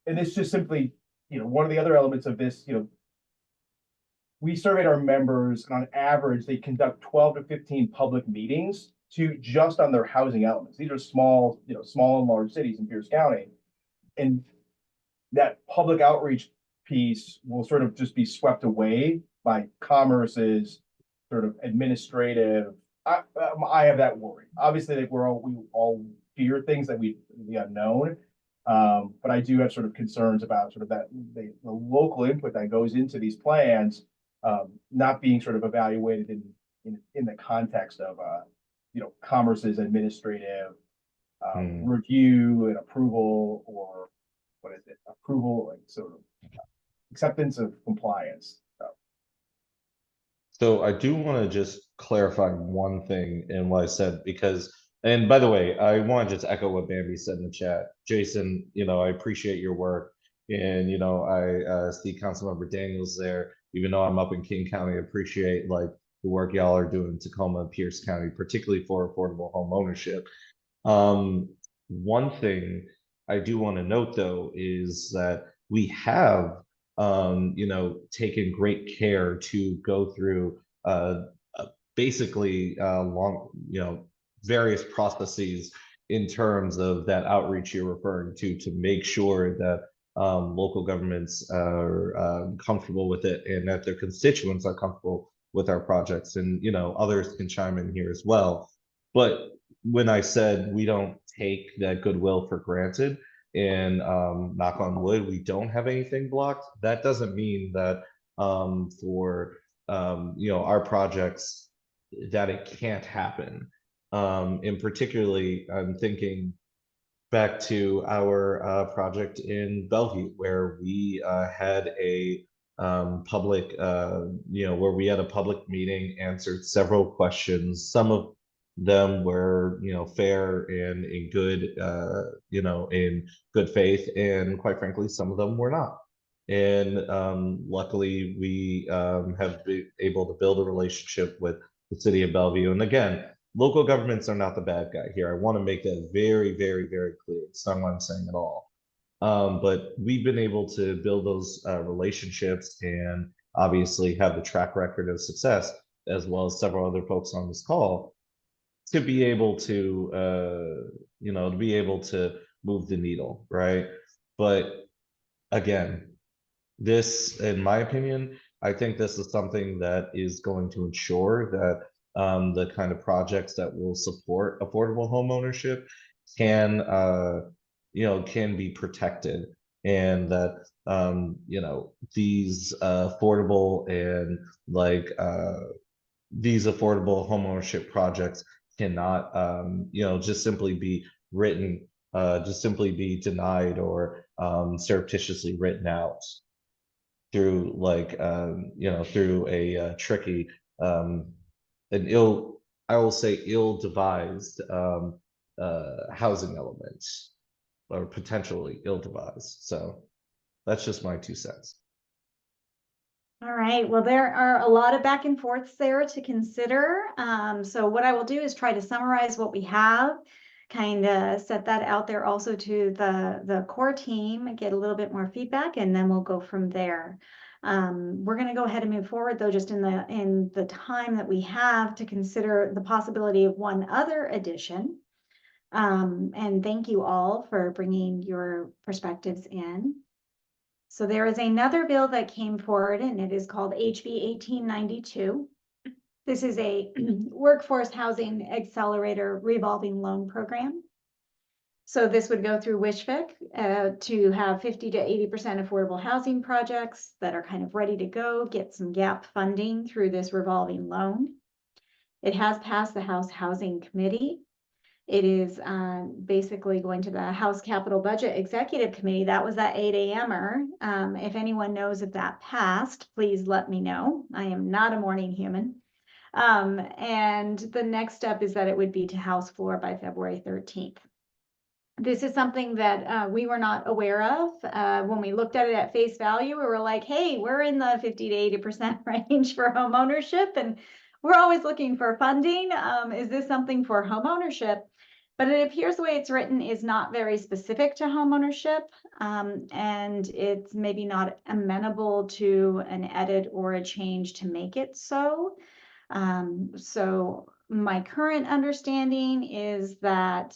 and it's just simply, one of the other elements of this, we surveyed our members, and on average, they conduct 12 to 15 public meetings just on their housing elements. These are small and large cities in Pierce County. And that public outreach piece will sort of just be swept away by Commerce's sort of administrative. I have that worry. Obviously, like we all fear things that the unknown. But I do have sort of concerns about sort of that the local input that goes into these plans not being sort of evaluated in the context of Commerce's administrative review and approval, or what is it? Approval, like sort of acceptance of compliance. So I do want to just clarify one thing in what I said, because, and by the way, I want to just echo what Bambi said in the chat. Jason, I appreciate your work. And, I see Councilmember Daniels there, even though I'm up in King County, I appreciate like the work y'all are doing in Tacoma and Pierce County, particularly for affordable home ownership. One thing I do want to note though, is that we have taken great care to go through basically long, various processes in terms of that outreach you're referring to make sure that local governments are comfortable with it, and that their constituents are comfortable with our projects, and others can chime in here as well. But when I said we don't take that goodwill for granted, and knock on wood, we don't have anything blocked, that doesn't mean that for our projects that it can't happen. And particularly, I'm thinking back to our project in Bellevue, where we had a public, where we had a public meeting, answered several questions. Some of them were, fair and in good, in good faith, and quite frankly, some of them were not. And luckily, we have been able to build a relationship with the city of Bellevue. And again, local governments are not the bad guy here. I want to make that very, very, very clear. It's not what I'm saying at all. But we've been able to build those relationships, and obviously have the track record of success, as well as several other folks on this call, to be able to, move the needle, right? But again, this, in my opinion, I think this is something that is going to ensure that the kind of projects that will support affordable home ownership can be protected, and that these affordable and these affordable home ownership projects cannot just simply be written, just simply be denied, or surreptitiously written out through through a tricky I will say ill-devised housing elements, or potentially ill-devised. So that's just my 2 cents. All right, well, there are a lot of back and forths there to consider. So what I will do is try to summarize what we have, kind of set that out there also to the core team, get a little bit more feedback, and then we'll go from there. We're going to go ahead and move forward though, just in the time that we have, to consider the possibility of one other addition. And thank you all for bringing your perspectives in. So there is another bill that came forward, and it is called HB 1892. This is a workforce housing accelerator revolving loan program. So this would go through WishFIC to have 50 to 80% affordable housing projects that are kind of ready to go, get some gap funding through this revolving loan. It has passed the House Housing Committee. It is basically going to the House Capital Budget Executive Committee. That was that 8 a.m.er. If anyone knows if that passed, please let me know. I am not a morning human. And the next step is that it would be to House floor by February 13th. This is something that we were not aware of. When we looked at it at face value, we were like, hey, we're in the 50 to 80% range for home ownership, and we're always looking for funding. Is this something for home ownership? But it appears the way it's written is not very specific to home ownership, and it's maybe not amenable to an edit or a change to make it so. So my current understanding is that,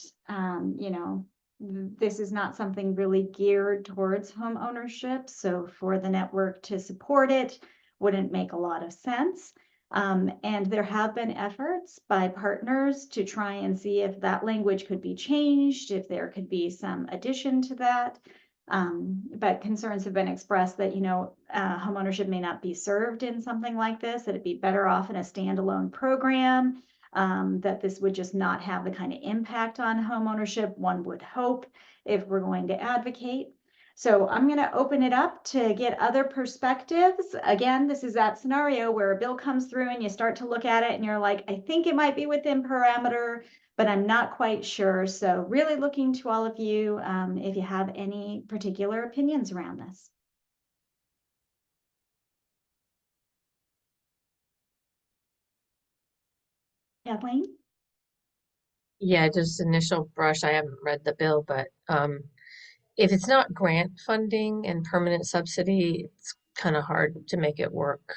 this is not something really geared towards home ownership. So for the network to support it wouldn't make a lot of sense. And there have been efforts by partners to try and see if that language could be changed, if there could be some addition to that. But concerns have been expressed that, homeownership may not be served in something like this, that it'd be better off in a standalone program, that this would just not have the kind of impact on homeownership one would hope if we're going to advocate. So I'm going to open it up to get other perspectives. Again, this is that scenario where a bill comes through and you start to look at it and you're like, I think it might be within parameter, but I'm not quite sure. So really looking to all of you if you have any particular opinions around this. Kathleen? Yeah, just initial brush. I haven't read the bill, but if it's not grant funding and permanent subsidy, it's kind of hard to make it work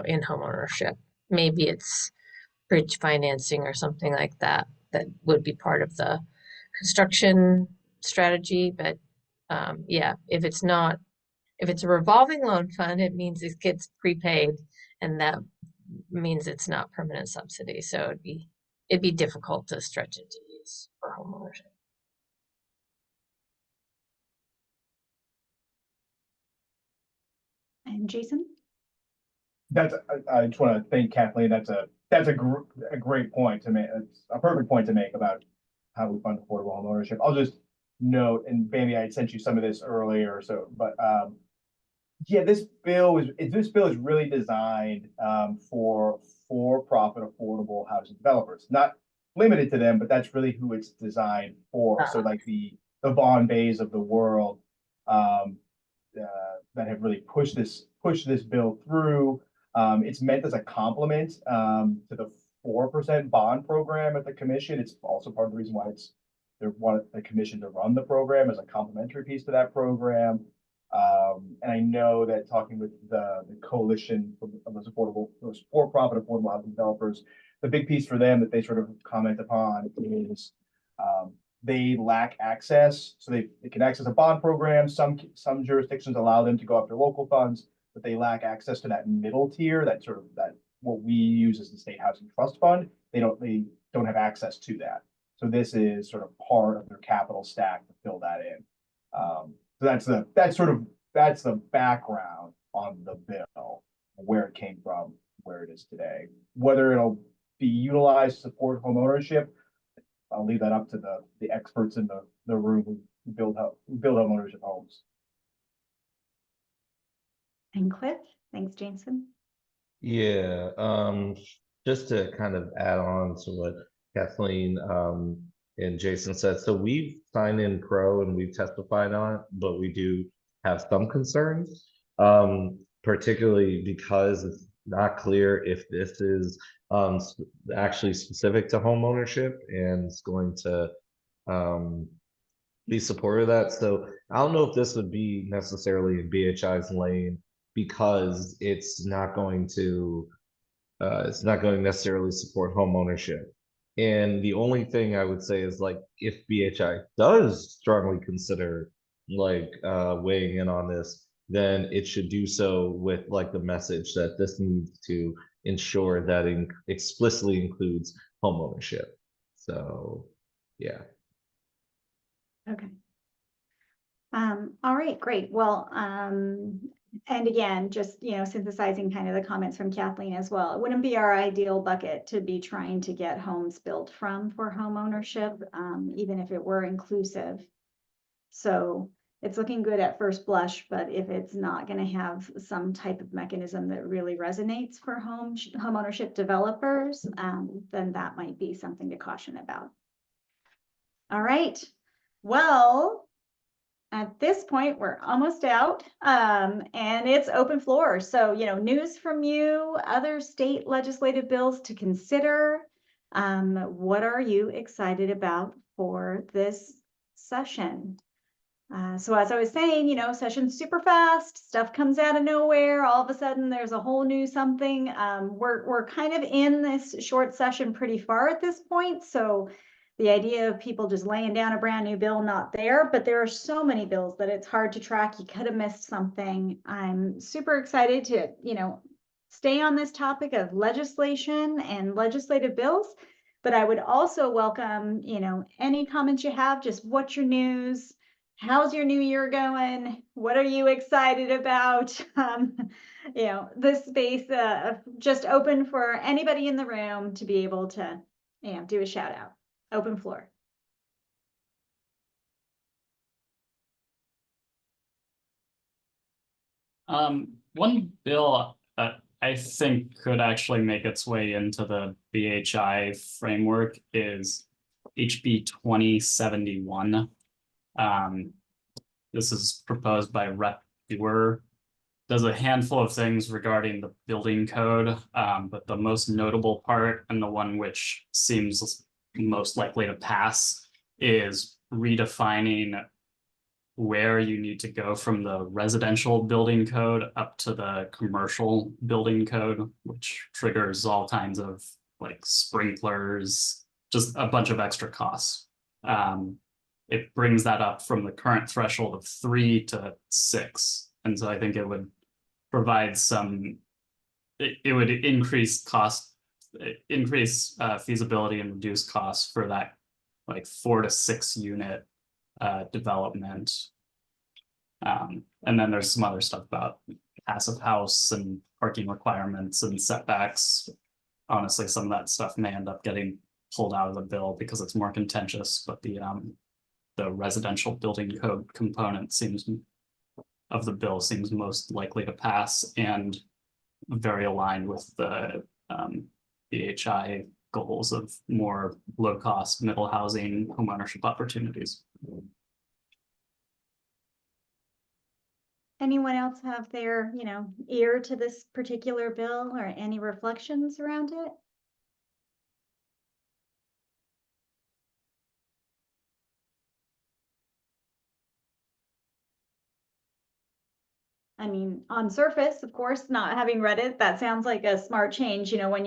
in homeownership. Maybe it's bridge financing or something like that that would be part of the construction strategy. But yeah, if it's a revolving loan fund, it means it gets prepaid, and that means it's not permanent subsidy. So it'd be difficult to stretch it to use for homeownership. And Jason? I just want to thank Kathleen. That's a great point to make. It's a perfect point to make about how we fund affordable home ownership. I'll just note, and Bambi, I had sent you some of this earlier, but yeah, this bill is really designed for-profit affordable housing developers. Not limited to them, but that's really who it's designed for. So like the Bambis of the world that have really pushed this bill through. It's meant as a complement to the 4% bond program at the commission. It's also part of the reason why they want the commission to run the program as a complementary piece to that program. And I know that talking with the coalition of those for-profit affordable housing developers, the big piece for them that they sort of comment upon is they lack access. So they can access a bond program. Some jurisdictions allow them to go after local funds, but they lack access to that middle tier, that what we use as the state housing trust fund. They don't have access to that. So this is sort of part of their capital stack to fill that in. So that's the background on the bill, where it came from, where it is today. Whether it'll be utilized to support home ownership, I'll leave that up to the experts in the room who build home ownership homes. And Cliff? Thanks, Jason. Yeah, just to kind of add on to what Kathleen and Jason said. So we've signed in pro and we've testified on it, but we do have some concerns, particularly because it's not clear if this is actually specific to home ownership and it's going to be supportive of that. So I don't know if this would be necessarily in BHI's lane, because it's not going to necessarily support home ownership. And the only thing I would say is, like, if BHI does strongly consider weighing in on this, then it should do so with like the message that this needs to ensure that it explicitly includes home ownership. So yeah. Okay. All right, great. Well, and again, just, synthesizing kind of the comments from Kathleen as well. It wouldn't be our ideal bucket to be trying to get homes built from for home ownership, even if it were inclusive. So it's looking good at first blush, but if it's not going to have some type of mechanism that really resonates for home ownership developers, then that might be something to caution about. All right. Well, at this point, we're almost out, and it's open floor. So, news from you, other state legislative bills to consider. What are you excited about for this session? So as I was saying, session's super fast, stuff comes out of nowhere. All of a sudden there's a whole new something. We're kind of in this short session pretty far at this point. So the idea of people just laying down a brand new bill, not there, but there are so many bills that it's hard to track. You could have missed something. I'm super excited to, stay on this topic of legislation and legislative bills. But I would also welcome, any comments you have, just what's your news? How's your new year going? What are you excited about? This space just open for anybody in the room to be able to, do a shout out. Open floor. One bill that I think could actually make its way into the BHI framework is HB 2071. This is proposed by Rep. Dewar. Does a handful of things regarding the building code, but the most notable part, and the one which seems most likely to pass, is redefining where you need to go from the residential building code up to the commercial building code, which triggers all kinds of like sprinklers, just a bunch of extra costs. It brings that up from the current threshold of 3 to 6. And so I think it would provide it would increase feasibility and reduce costs for that like 4 to 6 unit development. And then there's some other stuff about passive house and parking requirements and setbacks. Honestly, some of that stuff may end up getting pulled out of the bill because it's more contentious, but the residential building code component of the bill seems most likely to pass and very aligned with the BHI goals of more low-cost middle housing homeownership opportunities. Anyone else have their, ear to this particular bill or any reflections around it? I mean, on surface, of course, not having read it, that sounds like a smart change. When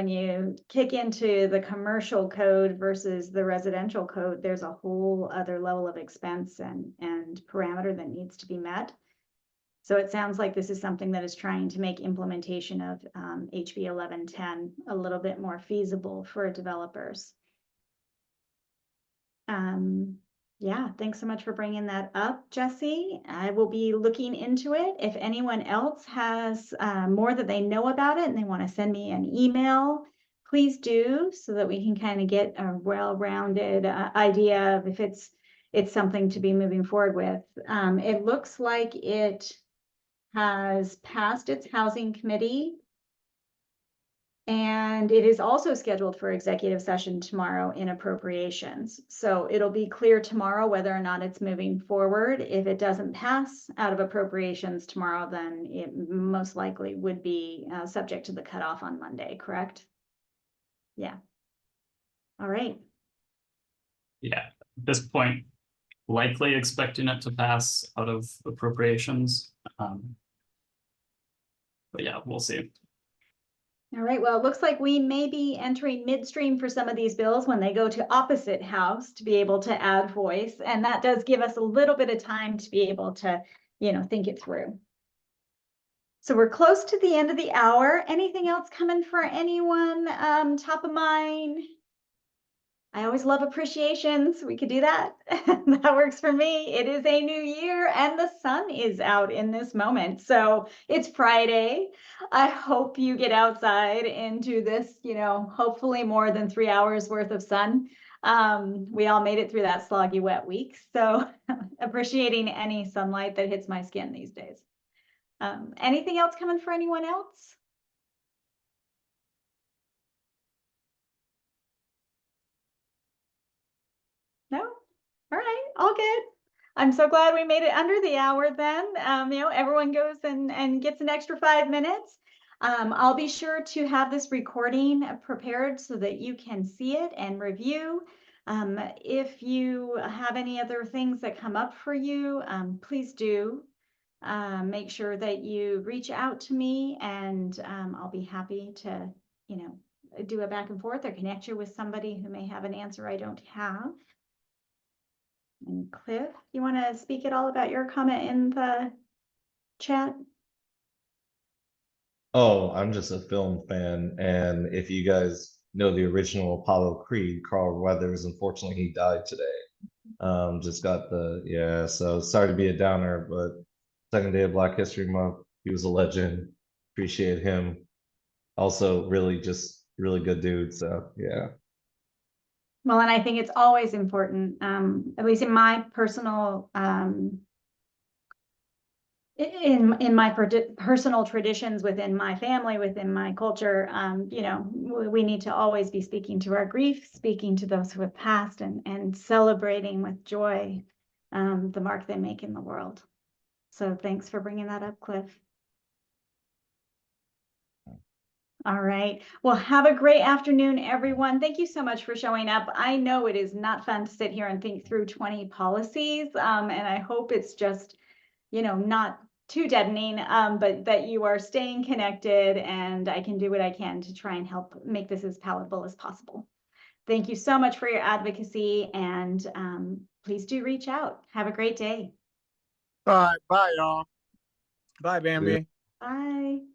you kick into the commercial code versus the residential code, there's a whole other level of expense and parameter that needs to be met. So it sounds like this is something that is trying to make implementation of HB 1110 a little bit more feasible for developers. Yeah, thanks so much for bringing that up, Jesse. I will be looking into it. If anyone else has more that they know about it and they want to send me an email, please do, so that we can kind of get a well-rounded idea of if it's something to be moving forward with. It looks like it has passed its housing committee. And it is also scheduled for executive session tomorrow in appropriations. So it'll be clear tomorrow whether or not it's moving forward. If it doesn't pass out of appropriations tomorrow, then it most likely would be subject to the cutoff on Monday, correct? Yeah. All right. Yeah, at this point, likely expecting it to pass out of appropriations. But yeah, we'll see. All right, well, it looks like we may be entering midstream for some of these bills when they go to opposite house to be able to add voice. And that does give us a little bit of time to be able to, think it through. So we're close to the end of the hour. Anything else coming for anyone top of mind? I always love appreciations. We could do that. That works for me. It is a new year and the sun is out in this moment. So it's Friday. I hope you get outside into this, hopefully more than 3 hours worth of sun. We all made it through that sloggy, wet week. So appreciating any sunlight that hits my skin these days. Anything else coming for anyone else? No? All right, all good. I'm so glad we made it under the hour then. Everyone goes and gets an extra 5 minutes. I'll be sure to have this recording prepared so that you can see it and review. If you have any other things that come up for you, please do make sure that you reach out to me, and I'll be happy to, do a back and forth or connect you with somebody who may have an answer I don't have. And Cliff, you want to speak at all about your comment in the chat? Oh, I'm just a film fan, and if you guys know the original Apollo Creed, Carl Weathers, unfortunately he died today. Just got yeah, so sorry to be a downer, but second day of Black History Month, he was a legend. Appreciate him. Also, really just really good dude. So yeah. Well, and I think it's always important, at least in my personal, in my personal traditions within my family, within my culture, you know, we need to always be speaking to our grief, speaking to those who have passed, and celebrating with joy the mark they make in the world. So thanks for bringing that up, Cliff. All right. Well, have a great afternoon, everyone. Thank you so much for showing up. I know it is not fun to sit here and think through 20 policies, and I hope it's just, you know, not too deadening, but that you are staying connected, and I can do what I can to try and help make this as palatable as possible. Thank you so much for your advocacy, and please do reach out. Have a great day. All right, bye, y'all. Bye, Bambi. Bye.